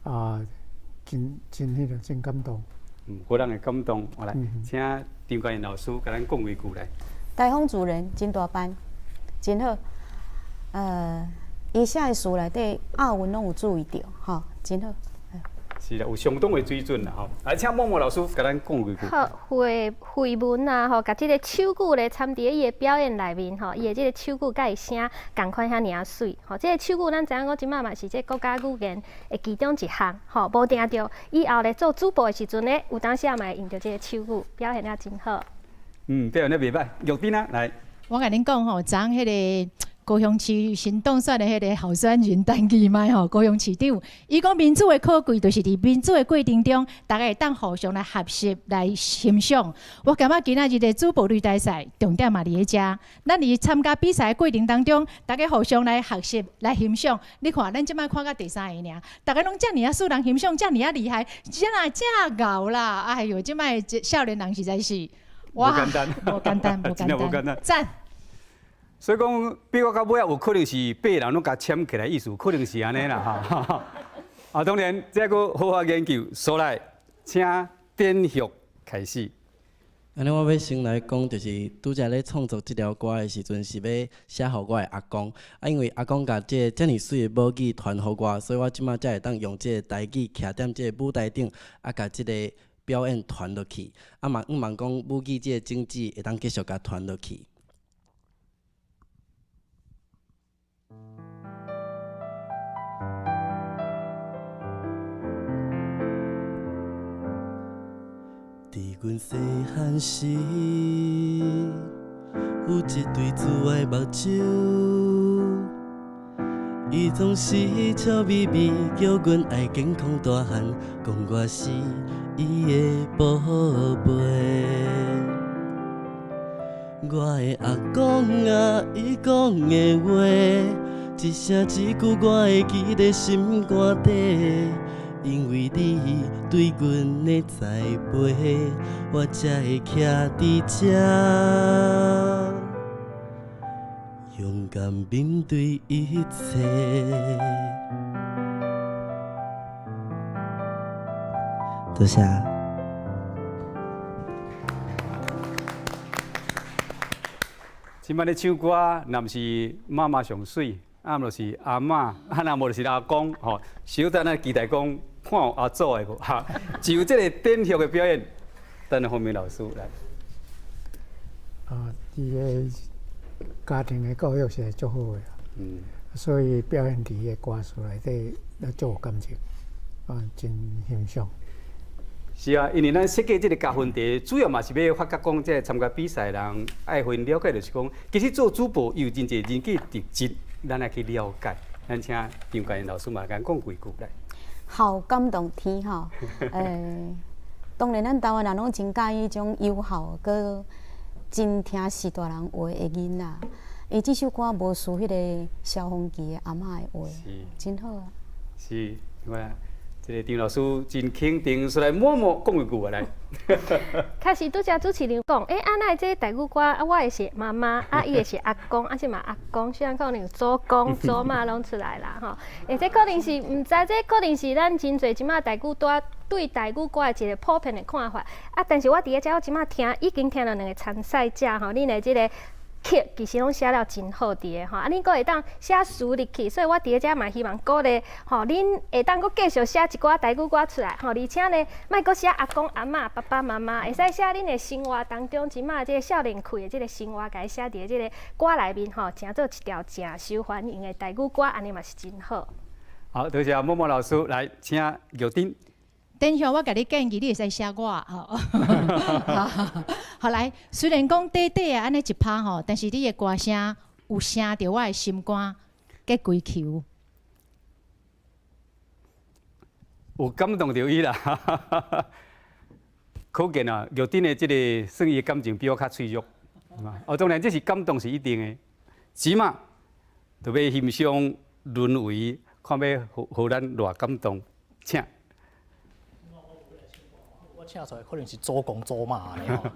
哦，真迄个真感动。好人会感动，我来，请张冠英老师甲咱讲几句来。台风主人真大班，真好。伊写的诗内底押韵拢有注意到，吼，真好。是啦，有相当的水准啦，吼。来，请默默老师甲咱讲几句。好，绘文啊，吼，甲即个手句咧掺伫伊的表演内面，吼，伊的即个手句甲伊声共款遐尔水，吼，即个手句咱知影讲即摆嘛是即国家语言的其中一项，吼，无定着以后咧做主播的时阵咧，有当时也嘛会用到即个手句，表现了真好。表现得袂歹，玉斌啊，来。我甲恁讲吼，昨迄个高雄市新当选的迄个候选人陈其迈吼，高雄市长，伊讲民主的可贵就是伫民主的过程中，大家会当互相来学习来欣赏。我感觉今仔日的主播擂台赛重点嘛伫咧遮，咱伫参加比赛的过程当中，大家互相来学习来欣赏。你看，咱即摆看到第三个尔，大家拢遮尔啊数人欣赏，遮尔啊厉害，遮敖啦！哎哟，即摆少年人实在是无简单，无简单，真的无简单，赞！所以讲，比我到尾啊，有可能是8个人拢甲签起来，意思可能是安尼啦哈。啊，当然，这个好好研究，所来，请点续开始。安尼，我要先来讲，就是拄则咧创作这条歌的时阵，是要写互我的阿公。啊，因为阿公甲这遮尔水的母语传互我，所以我即马才会当用这个台语徛踮这个舞台顶，啊，甲这个表演传落去。啊嘛，毋茫讲母语这个政治会当继续甲传落去。伫阮细汉时，有一对慈爱目睭，伊总是笑眯眯叫阮爱健康大汉，讲我是伊的宝贝。我的阿公啊，伊讲的话，一声一句我会记在心肝底。因为你对阮的栽培，我才会徛伫这，勇敢面对一切。多谢。即摆咧唱歌，若毋是妈妈上水，啊，就是阿嬷，啊，若无就是阿公，吼，小等咱期待讲。看有阿祖的无哈，就这个典型的表演，等洪明老师来。伊个家庭的教育是足好的，所以表现伫伊个歌词内底，足有感情，真欣赏。是啊，因为咱设计这个加分题，主要嘛是要发觉讲，这参加比赛人爱分了解，就是讲，其实做主播有真侪人际特质，咱来去了解。咱请张冠英老师嘛，甲讲几句来。好感动天吼，当然咱台湾人拢真介意种友好，佮真听士大人话的囡仔。伊这首歌无输迄个萧煌奇的阿嬷的话，真好啊。是，我这个张老师真肯定，出来默默讲一句来。确实，拄则主持人讲，安那这台语歌，我会是妈妈，伊会是阿公，即嘛阿公，虽然可能祖公、祖妈拢出来啦，吼。这可能是毋知，这可能是咱真侪即马台语对台语歌的一个普遍的看法。但是我伫遮，我即马已经听了2个参赛者吼，恁的即个曲其实拢写了真好伫的吼，恁阁会当写词入去，所以我伫遮嘛希望鼓励吼，恁会当阁继续写一寡台语歌出来吼，而且呢，莫阁写阿公阿嬷、爸爸妈妈，会使写恁的生活当中，即马即个少年气的即个生活，甲伊写伫即个歌内面吼，成做一条正受欢迎的台语歌，安尼嘛是真好。好，多谢默默老师，来请玉丁。等下我甲你建议，你会使写我吼。好来，虽然讲短短啊安尼一拍吼，但是你的歌声有声着我的心肝。结归球。有感动到伊啦，可见啊，玉珍的这个算伊的感情比我较脆弱。当然这是感动是一定的，起码就要欣赏沦为，看要互咱偌感动，请。我请出来可能是祖公祖妈呢吼。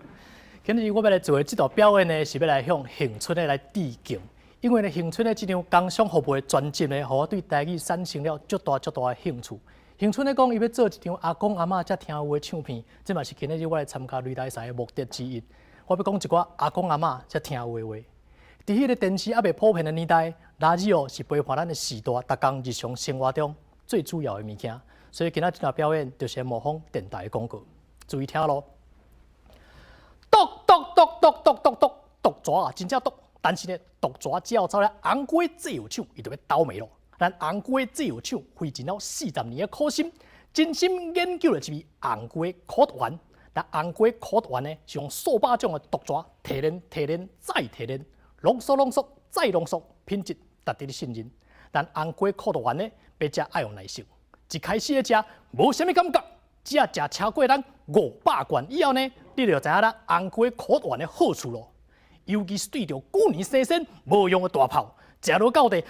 今日我要来做的这道表演呢，是要来向恒春的来致敬。因为呢，恒春的这场工商服务的专辑呢，互我对台语产生了足大的兴趣。恒春咧讲，伊要做一张阿公阿嬷才听有的唱片，这嘛是今日我来参加擂台赛的目的之一。我要讲一寡阿公阿嬷才听有的话。伫迄个电视还未普遍的年代，radio是陪伴咱的时代，逐工日常生活中最主要的物件。所以今仔这场表演就是模仿电台的广告，注意听咯。毒蛇啊，真正毒！但是呢，毒蛇只要走咧红瓜自由厂，伊就要倒霉咯。咱红瓜自由厂费尽了40年的苦心，真心研究了一味红瓜苦毒丸。但红瓜苦毒丸呢，是用数百种的毒蛇提炼、再提炼，浓缩再浓缩，品质值得你信任。但红瓜苦毒丸呢，要食爱用耐性。一开始的食无啥物感觉，只要食超过咱500罐以后呢，你就知影咱红瓜苦毒丸的好处咯。尤其是对着旧年生鲜无用的大炮。食落到地，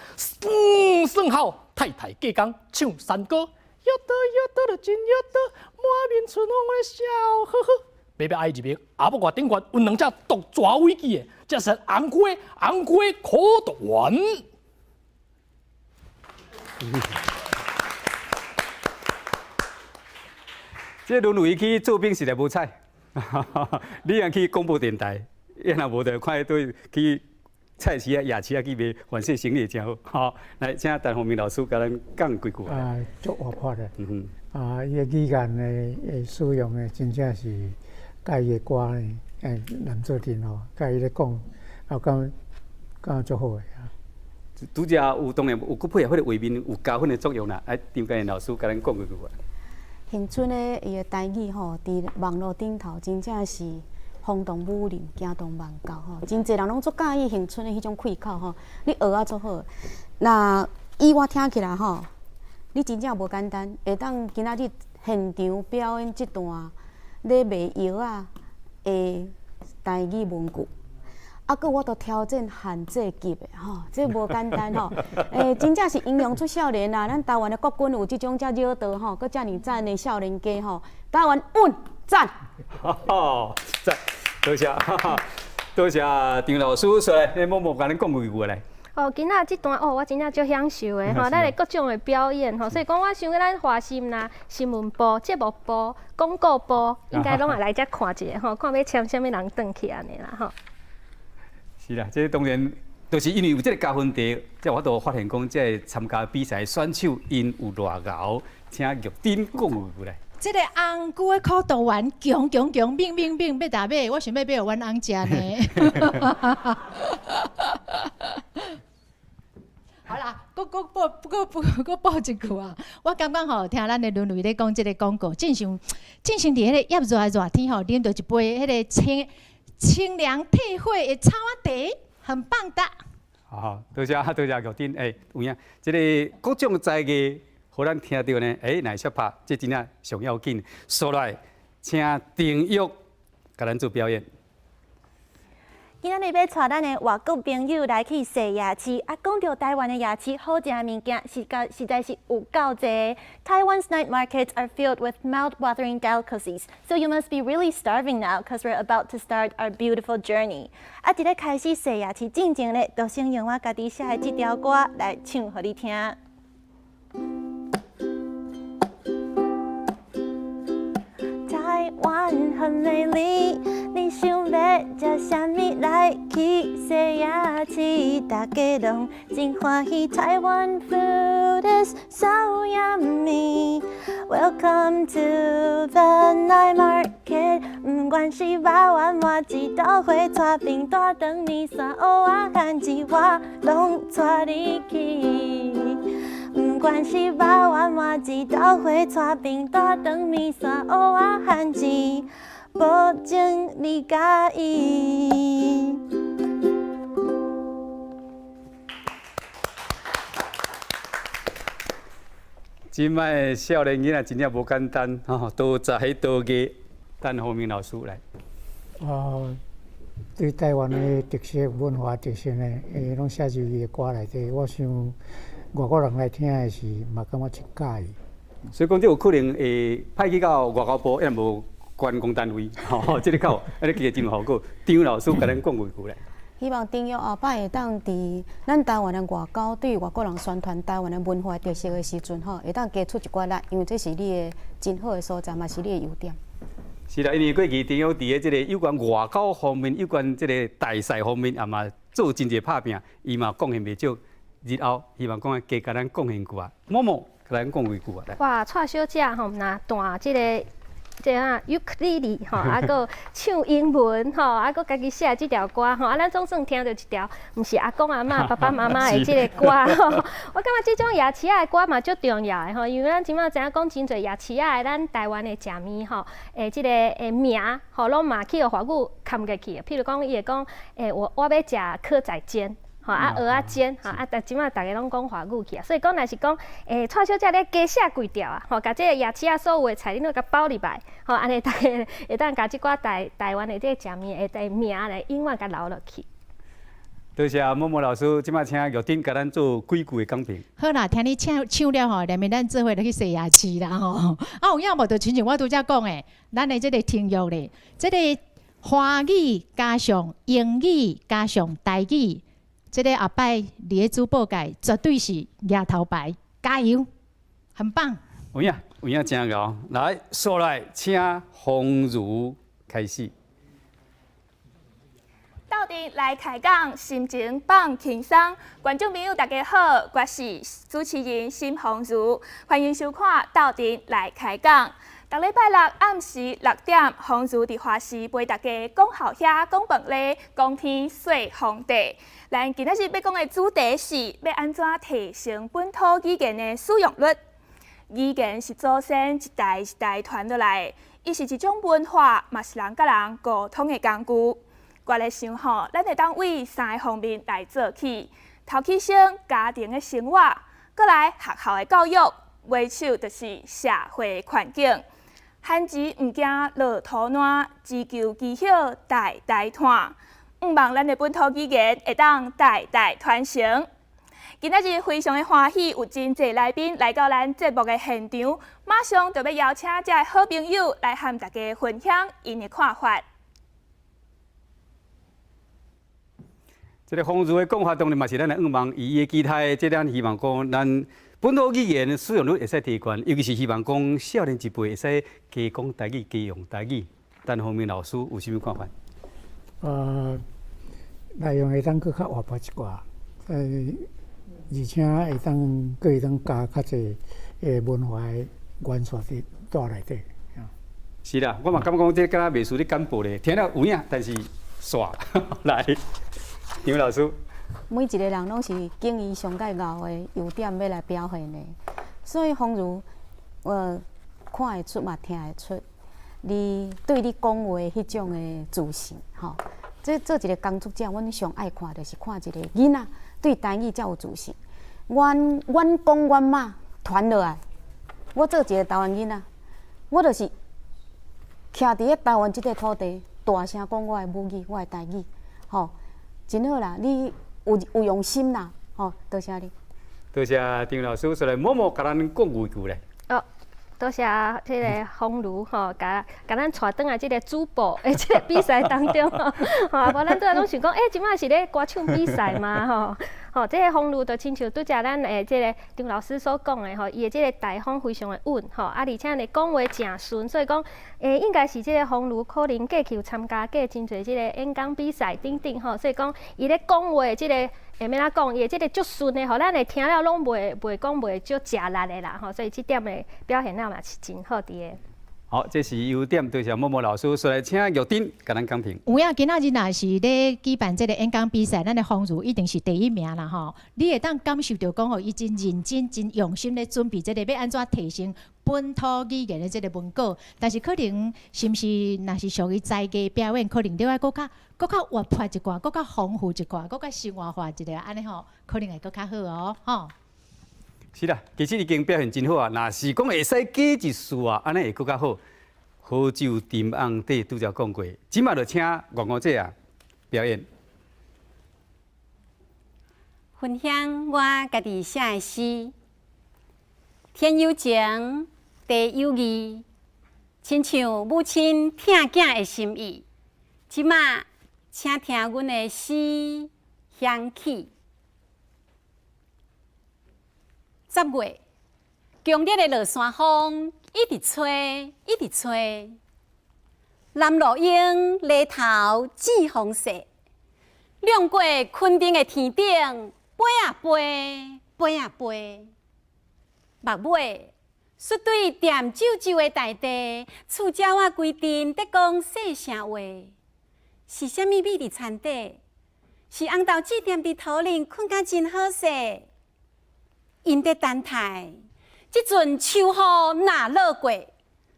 算好，太加工唱山歌，摇得真摇得，满面春风的笑呵呵。要爱入面，阿母外顶悬有2只毒蛇危机的，这是红瓜苦毒丸。这沦为去做兵实在无彩，你若去广播电台，也若无得看对去。菜市啊、夜市啊去卖，凡是生意真好。好，来请陈宏明老师甲咱讲几句话。足活泼的。伊个语言的使用的真正是甲伊的歌呢，男做阵吼，甲伊咧讲，讲足好的啊。拄则有当然有佮配合迄个画面有加分的作用啦。哎，张家燕老师甲咱讲几句话。恒春的伊个台语吼，伫网络顶头真正是。风动武林，行动万教吼，真侪人拢足介意恒春的迄种气口吼，你学啊足好。那以我听起来吼，你真正无简单，会当今仔日现场表演这段咧卖药啊的台语文句，啊，佮我都挑战限制级的吼，这无简单吼。真正是英雄出少年啊！咱台湾的国军有即种遮惹道吼，佮遮尔赞的少年家吼，台湾稳赞。赞。多谢，多谢张老师，所以默默甲咱讲几句来。今仔这段我真正足享受的吼，咱的各种的表演吼，所以讲我想咱华新啦、新闻部、节目部、广告部，应该拢会来遮看一下吼，看要请啥物人转去安尼啦吼。是啦，这当然就是因为有这个加分题，才我都发现讲，这参加比赛选手因有偌熬，请玉珍讲几句来。这个红菇的苦毒丸，强，命，要打买，我想要互阮翁食呢。好啦，佫报一句啊！我感觉吼，听咱的伦伦咧讲这个广告，正常伫迄个炎热天吼，啉到一杯迄个清凉退火的草仔茶，很棒的。好，多谢玉珍，有影，这个各种才艺。互咱听到呢，乃小拍，这真正上要紧。所来，请丁玉甲咱做表演。今仔日要带咱的外国朋友来去踅夜市，讲到台湾的夜市好食的物件，实在是有够多。Taiwan's night markets are filled with mouth-watering delicacies, so you must be really starving now, cause we're about to start our beautiful journey. 伫咧开始踅夜市之前呢，就先用我家己写的这条歌来唱互你听。台湾很美丽，你想要食啥物来去踅夜市？大家拢真欢喜。台湾 food is so yummy. Welcome to the night market. 不管是肉丸、麻糬都会带冰大肠、面线、蚵仔、番薯，我拢带你去。不管是肉丸、麻糬都会带冰大肠、面线、蚵仔、番薯，保证你喜意。今摆少年囡仔真正无简单，吼，多杂迄多艺，等洪明老师来。对台湾的特色文化特色呢，拢写入伊的歌内底，我想外国人来听的是嘛感觉真介意。所以讲，这有可能会派去到外交部，也无观光单位，吼，这个够，安尼其实真好过。张老师甲咱讲几句咧。希望中央后摆会当伫咱台湾的外交对外国人宣传台湾的文化特色的时阵，吼，会当加出一寡力，因为这是你的真好的所在，嘛是你的优点。是啦，因为过去中央伫咧即个有关外交方面、有关即个大赛方面，也嘛做真侪拍拼，伊嘛贡献袂少。日后希望讲加甲咱贡献句啊，某某甲咱讲几句啊。哇，蔡小姐吼，若弹即个。尤克里里吼，啊，搁唱英文吼，啊，搁家己写即条歌吼，啊，咱总算听到一条，毋是阿公阿嬷、爸爸妈妈的即个歌吼。我感觉即种夜市仔的歌嘛足重要的吼，因为咱即马知影讲真侪夜市仔的咱台湾的食面吼，即个名吼，拢嘛去互华语嵌入去。譬如讲，伊会讲我要食蚵仔煎。吼啊，蚵仔煎，吼啊，即马大家拢讲华语去啊，所以讲若是讲，蔡小姐咧加写几条啊，吼，甲即个夜市啊所有的菜，恁都甲包入来，吼，安尼大家会当甲即寡台湾的这个食面的名来永远甲留落去。多谢某某老师，即马请玉珍甲咱做几句的讲评。好啦，听你唱了吼，连面咱做伙就去洗夜市啦吼。啊，有影无？就亲像我拄则讲的，咱的即个听友咧，即个华语加上英语加上台语。这个后摆伫咧主播界绝对是抓头牌，加油，很棒。有影真高。来，说来，请洪如开始。到底来开讲，心情放轻松。观众朋友大家好，我是主持人辛洪如，欢迎收看《到底来开讲》。逐礼拜六暗时6点，洪如伫花市陪大家讲好遐、讲饭咧、讲天说皇帝。咱今仔日要讲的主题是要安怎提升本土语言的使用率。语言是祖先一代一代传落来，伊是一种文化，嘛是人甲人沟通的工具。我咧想吼，咱会当为3个方面来做起：头起先家庭的生活，搁来学校的教育，尾手就是社会环境。汉字毋惊落土烂，只求记晓代代传。毋望咱的本土语言会当代代传承。今仔日非常的欢喜，有真侪来宾来到咱节目的现场，马上就要邀请这个好朋友来和大家分享因的看法。这个洪如的讲法当然嘛是咱来仰望伊的期待，即咱希望讲咱本土语言使用率会使提高，尤其是希望讲少年一辈会使加讲台语、加用台语。但洪明老师有啥物看法？内容会当搁较活泼一寡，而且会当会当加较侪文化的元素伫带内底。是啦，我嘛感觉讲这敢若袂输咧简报咧，听了有影，但是煞来，杨老师。每一个人拢是经伊上界高的优点要来表现的，所以phong如看会出嘛，听会出，你对你讲话迄种的自信，吼。做一个工作者，阮上爱看就是看一个囡仔对台语才有自信。阮讲阮妈传落来，我做一个台湾囡仔，我就是徛伫咧台湾即个土地，大声讲我的母语，我的台语，吼，真好啦！你有用心啦，吼，多谢你。多谢张老师，说来默默甲咱讲几句咧。多谢这个phong如吼，甲咱带转来这个主播的这个比赛当中吼，无咱拄仔拢想讲，即摆是咧歌唱比赛嘛吼，这个phong如就亲像拄则咱这个张老师所讲的吼，伊的这个台风非常的稳吼，而且呢讲话诚顺，所以讲应该是这个phong如可能过去有参加过真侪这个演讲比赛等等吼，所以讲伊咧讲话这个。要怎讲？伊即个足顺的，吼，咱会听了拢袂讲袂足食力的啦，吼，所以即点的表现了嘛是真好的。好，这是优点，多谢默默老师，所以来请玉珍甲咱讲评。有影今仔日若是咧举办这个演讲比赛，咱的phong如一定是第1名啦吼。你会当感受到讲吼，伊真认真、真用心咧准备这个要安怎提升本土语言的这个文稿，但是可能是毋是若是属于在地表演，可能你要搁较活泼一寡，搁较丰富一寡，搁较生活化一个，安尼吼，可能会搁较好哦，吼。是啦，其实已经表现真好啊。若是讲会使加一丝啊，安尼会更较好。好酒沉甕底，拄则讲过，即马就请王姐啊表演。分享我家己写的诗。天有情，地有义，亲像母亲疼囝的心意。即马，请听阮的诗响起。10月，强烈的落山风一直吹，一直吹。南落英犁头紫红色，亮过昆顶的天顶，飞啊飞，飞啊飞。目尾率对踮皱皱的大地，触鸟仔规阵在讲细声话。是啥物美伫田底？是红豆子踮伫土里困甲真好势。因在等待，即阵秋雨若落过，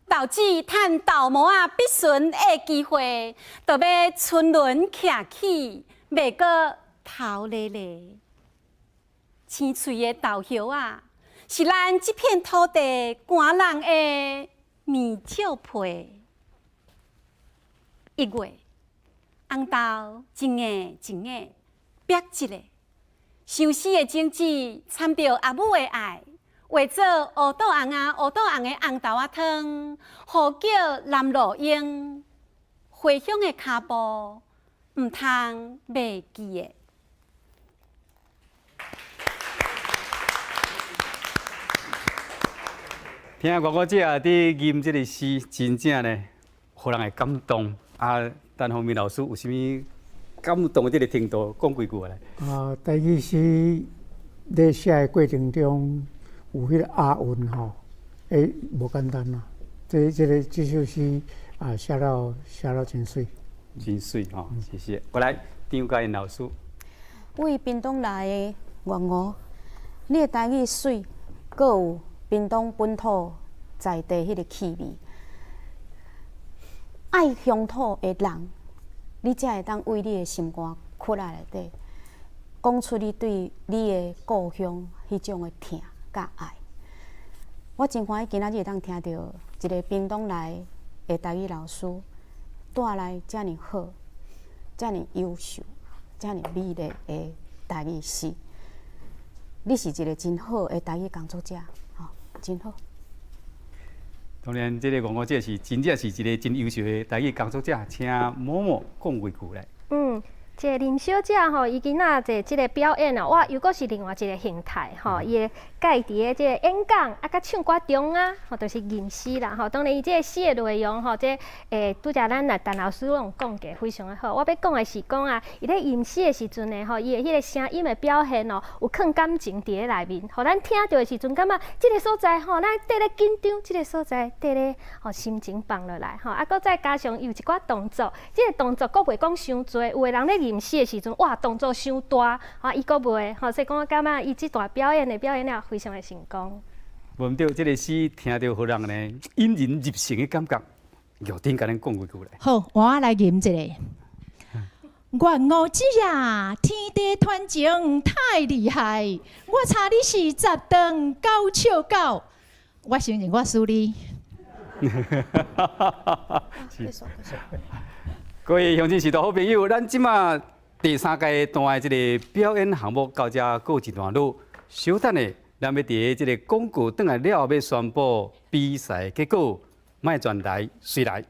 豆子趁豆毛仔必顺的机会，就要春轮徛起，袂过头咧咧。青翠的豆叶啊，是咱这片土地寒人的面罩被。1月，红豆一硬一硬，逼一个。相思的种子掺着阿母的爱，画做乌豆红啊乌豆红的红豆仔汤，呼叫南落英。回乡的脚步，唔通袂记的。听王姐啊，伫吟这个诗，真正呢，互人会感动。啊，陈宏明老师有啥物感动的这个程度，讲几句来。台语诗在写的过程中，有迄个押韵吼，无简单啦。这首诗啊，写到真水，真水吼，谢谢。过来，张嘉欣老师。为屏东来的月娥，你的台语水，阁有屏东本土在地迄个气味，爱乡土的人。你才会当为你的心肝屈在内底，讲出你对你的故乡迄种的疼甲爱。我真欢喜今仔日会当听到一个屏东来的台语老师带来遮尔好、遮尔优秀、遮尔美丽的台语诗。你是一个真好的台语工作者，吼，真好。当然，这个王姐是真正是一个真优秀的台语工作者，请某某讲几句来。这个林小姐吼，伊今仔坐即个表演啊，哇，又阁是另外一个形态吼，伊的家己的即个演讲啊，甲唱歌中啊，吼，就是吟诗啦吼。当然，伊即个诗的内容吼，拄则咱陈老师拢讲过，非常的好。我要讲的是讲啊，伊咧吟诗的时阵呢，吼，伊的迄个声音的表现哦，有放感情伫咧内面，互咱听到的时阵，感觉即个所在吼，咱缀咧紧张，即个所在缀咧吼心情放落来吼，啊，搁再加上有一寡动作，即个动作阁袂讲伤多，有的人咧吟诗的时阵，哇，动作伤大，啊，伊阁袂，吼，所以讲我感觉伊即段表演了非常的成功。闻到这个诗，听到互人呢引人入胜的感觉，又顶甲咱讲几句来。好，我来吟一个。月娥姐啊，天地团情太厉害，我查你是十顿高笑狗，我承认我输你。各位乡亲是大好朋友，咱即马第3届段的这个表演项目到这告一段落，稍等的，咱要伫这个广告转来了后，要宣布比赛结果，卖转来随来。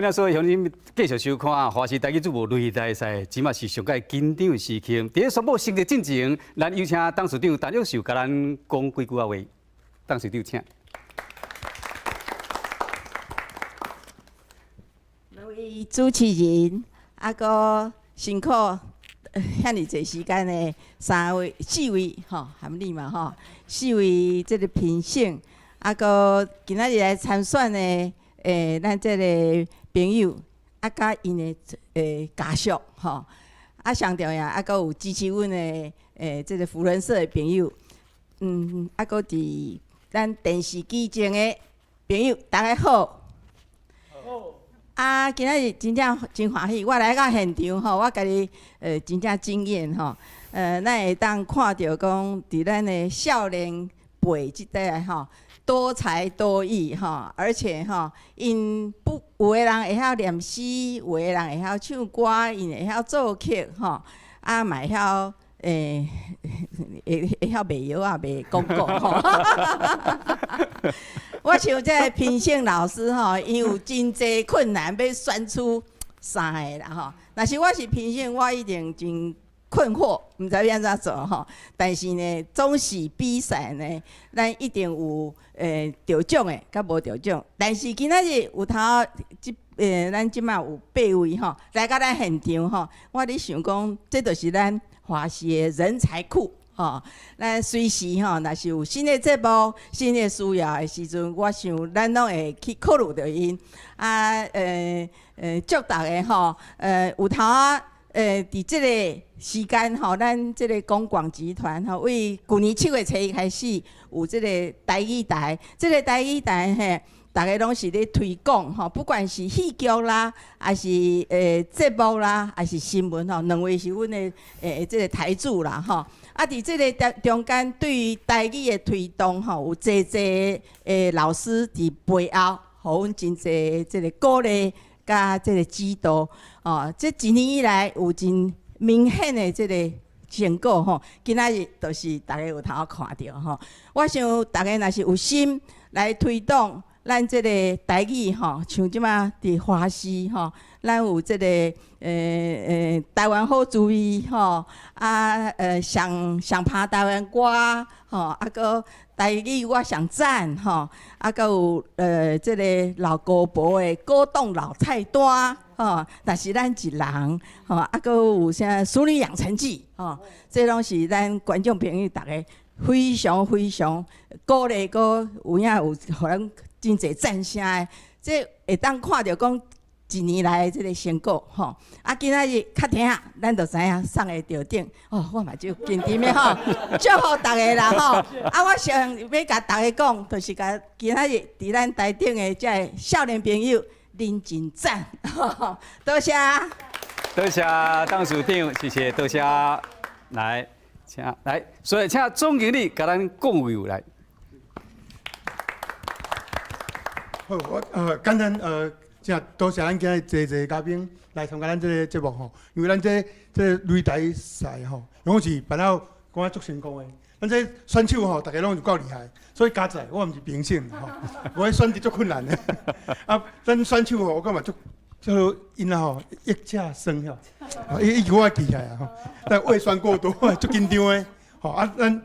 欢迎所有乡亲继续收看华视台语主播擂台赛，即马是上届紧张的时刻。伫咧宣布成绩进前，咱有请董事长陈玉秀甲咱讲几句话。董事长，请。各位主持人，个辛苦遐尼侪时间的4位含你嘛4位这个评审，个今仔日来参选的咱这个朋友，甲因的家属上重要个有支持阮的这个扶轮社的朋友，个伫咱电视机前的朋友，大家好。今仔日真正真欢喜，我来到现场我家己真正惊艳咱会当看到讲伫咱的少年辈即代多才多艺而且因有的人会晓念诗，有的人会晓唱歌，因会晓做曲嘛会晓会晓卖药啊，卖广告我想这个评审老师因有真济困难要选出3个啦若是我是评审，我一定真困惑，唔知要安怎做但是呢，总是比赛呢，咱一定有得奖的，甲无得奖。但是今仔日有头咱即马有8位来到咱现场我咧想讲，这就是咱华视的人才库。咱随时若是有新的节目、新的需要的时阵，我想咱拢会去考虑到因。祝大家有头伫即个时间咱即个公广集团为去年7月初1开始有即个台语台，即个台语台大家拢是咧推广不管是戏剧啦，还是节目啦，还是新闻两位是阮的即个台主啦伫即个中间，对于台语的推动有济老师伫背后，互阮真济即个鼓励甲即个指导这一年以来有真明显的即个成果今仔日就是大家有头看到我想大家若是有心来推动咱即个台语像即马伫华视咱有即个台湾好主意上拍台湾歌个台语我上赞个有即个老古婆的果冻老菜单但是咱一人个有啥淑女养成记这拢是咱观众朋友大家非常非常鼓励，个有影有互咱真侪赞声的，这会当看到讲一年来的这个成果今仔日较听咱就知影送会到顶我嘛就紧张的祝福大家啦我想要甲大家讲，就是甲今仔日伫咱台顶的这少年朋友认真赞多谢多谢董事长，谢谢多谢来。请来，所以请总经理甲咱讲话来。好，我简单真多谢咱今日侪嘉宾来参加咱这个节目因为咱这擂台赛拢是办到讲足成功的。咱这选手大家拢是够厉害，所以加在我毋是评审我选择足困难的咱选手我感觉就因一架生伊我记起来但胃酸过多，足紧张的咱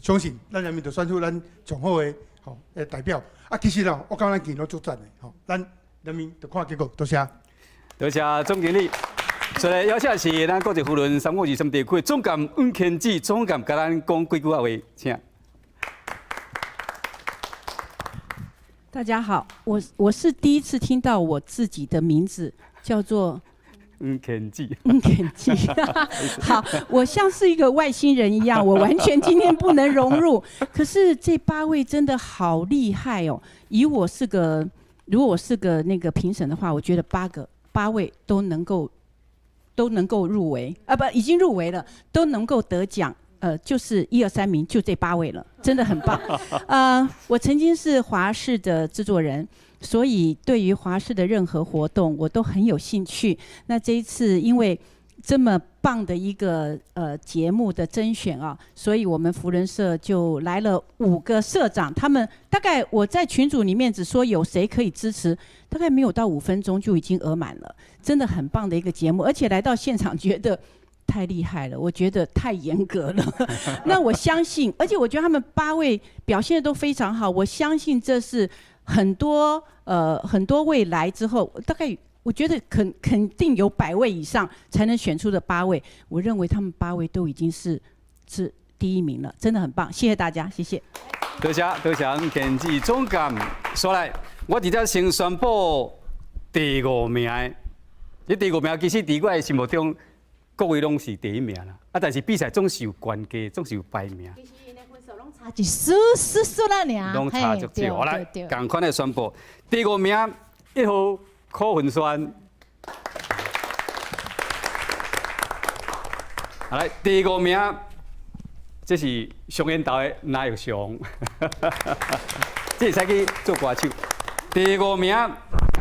相信咱人民就选出咱上好的代表其实我感觉咱今日足赞的咱人民就看结果，多谢。多谢总经理。所以邀请是咱国际扶轮353地区总监温kend志总监，甲咱讲几句话，请。大家好，我是第一次听到我自己的名字叫做kend志。kend志，好，我像是一个外星人一样，我完全今天不能融入。可是这8位真的好厉害哦！如果我是个那个评审的话，我觉得8位都能够入围已经入围了，都能够得奖。就是1、2、3名，就这8位了，真的很棒。我曾经是华视的制作人，所以对于华视的任何活动，我都很有兴趣。那这一次因为这么棒的一个节目的甄选啊，所以我们福人社就来了5个社长，他们大概我在群组里面只说有谁可以支持，大概没有到5分钟就已经额满了，真的很棒的一个节目，而且来到现场觉得太厉害了，我觉得太严格了。那我相信，而且我觉得他们8位表现的都非常好，我相信这是很多位来之后，大概我觉得肯定有100位以上才能选出的8位，我认为他们8位都已经是第1名了，真的很棒，谢谢大家，谢谢。多谢県市總監所來，我直接先宣布第5名的。這第5名其實在我的心目中，各位攏是第1名啦。但是比賽總是有關係，總是有排名。差一絲啦，攏差足少。好來，同款的宣布，第5名1號柯文軒。好來，第5名。這是上演台的哪有上？這使去做歌手。第5名張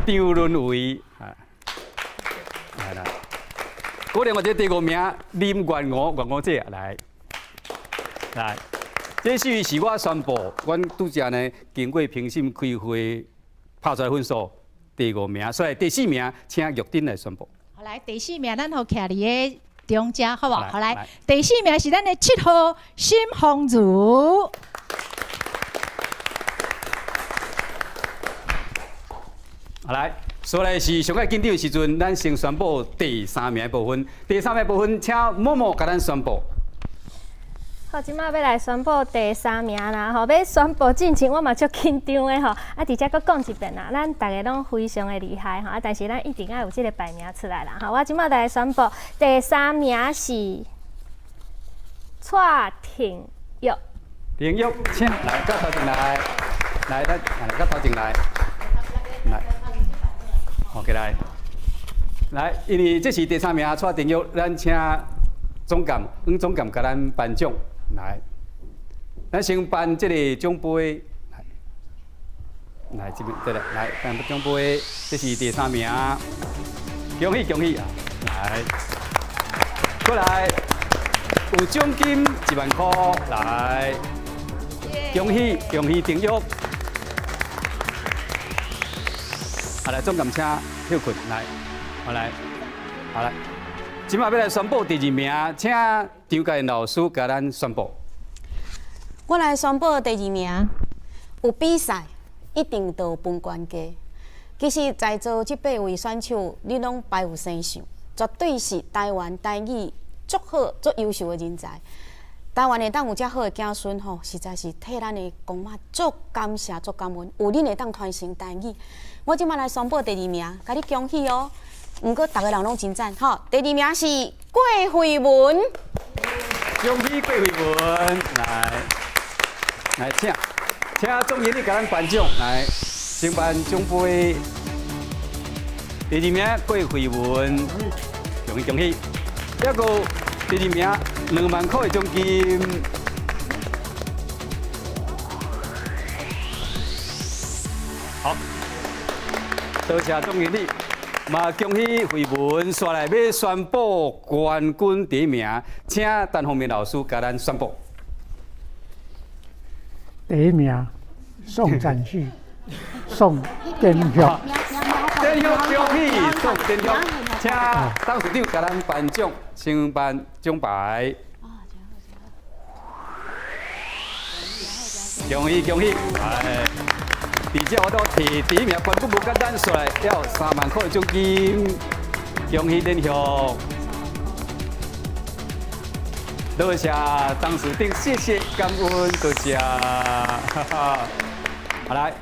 倫維，來，嗰另外這第5名林元娥姐來，這是我宣布，阮拄則呢經過評審開會拍出來分數第5名，所以第4名請玉珍來宣布。好，來第4名，咱好徛伫個。中間好不好？好來，第4名是咱的7號新紅組。好來，所來是上個緊張的時陣，咱先宣布第3名的部分。第3名的部分，請默默甲咱宣布。好，即馬要來宣布第3名啦！吼，要宣布之前，我嘛足緊張的吼。啊，而且佫講一遍啦，咱大家攏非常的厲害吼。啊，但是咱一定要有這個排名出來啦！吼，我即馬來宣布第3名是蔡廷玉。廷玉，請來到頭前來，來到頭前來，OK 來，因為這是第3名蔡廷玉，咱請總監黃總監甲咱頒獎。來，咱先頒這個獎杯，來這邊對啦，來頒獎杯，這是第3名，恭喜啊！來，過來有獎金1萬塊，來，恭喜廷玉！好來，總監請休困，來，好來。今麥要來宣布第2名，請張家燕老師甲咱宣布。我來宣布第2名，有比賽一定都有分關係。其實在座這8位選手，你攏別有生相，絕對是台灣台語足好、足優秀的人才。台灣會當有遮好的子孫吼，實在是替咱的公媽足感謝、足感恩，有恁會當傳承台語。我今麥來宣布第2名，甲你恭喜哦！毋過大家人攏真讚，吼！第2名是郭慧文，恭喜郭慧文，來請總經理甲咱頒獎，來先頒獎杯。第2名郭慧文，恭喜！還有第2名2萬塊的獎金。好，多謝總經理。嘛，恭喜慧文，刷來要宣布冠軍第1名，請陳宏明老師甲咱宣布。第1名宋展旭，宋建旭。建旭恭喜宋建旭，請董事長甲咱頒獎，先頒獎牌。恭喜！而且我都摕第1名冠軍無簡單，刷來要3萬塊獎金，恭喜連續。多謝董事長，謝謝感恩，多謝。好來，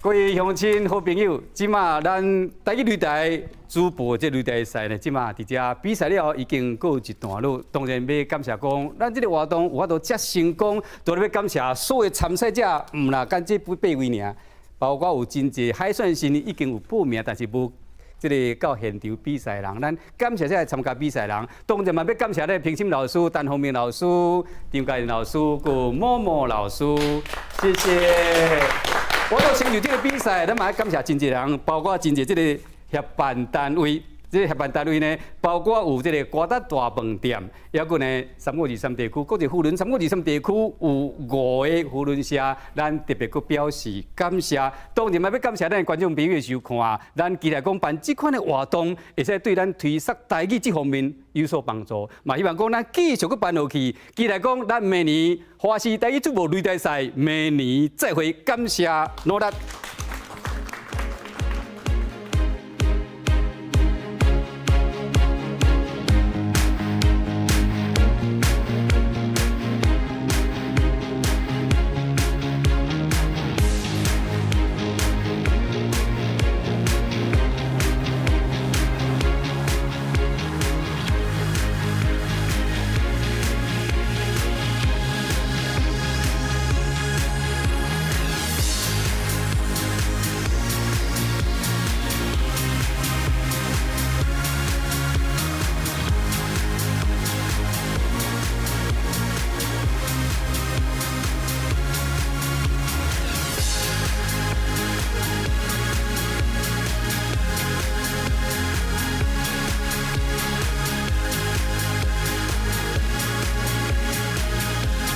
各位鄉親好朋友，即馬咱台語擂台主播這擂台賽呢，即馬佇遮比賽了後已經告一段落。當然要感謝講，咱這個活動有法度遮成功，都要感謝所有參賽者，唔啦，干這8位爾，包括有真濟海選先已經有報名，但是無這個到現場比賽人，咱感謝這來參加比賽人。當然嘛要感謝咧評審老師陳宏明老師、張家燕老師、個默默老師，謝謝。我到成就這個比賽，咱嘛要感謝真濟人，包括真濟這個協辦單位，这个协办单位呢，包括有这个瓜达大饭店，还有呢323地区国际扶轮323地区有5个扶轮社，咱特别阁表示感谢。当然嘛，要感谢咱的观众朋友的收看，咱期待讲办这款的活动，会使对咱推广台语这方面有所帮助。嘛，希望讲咱继续阁办落去，期待讲咱明年华视台语主播擂台赛，明年再会，感谢努力。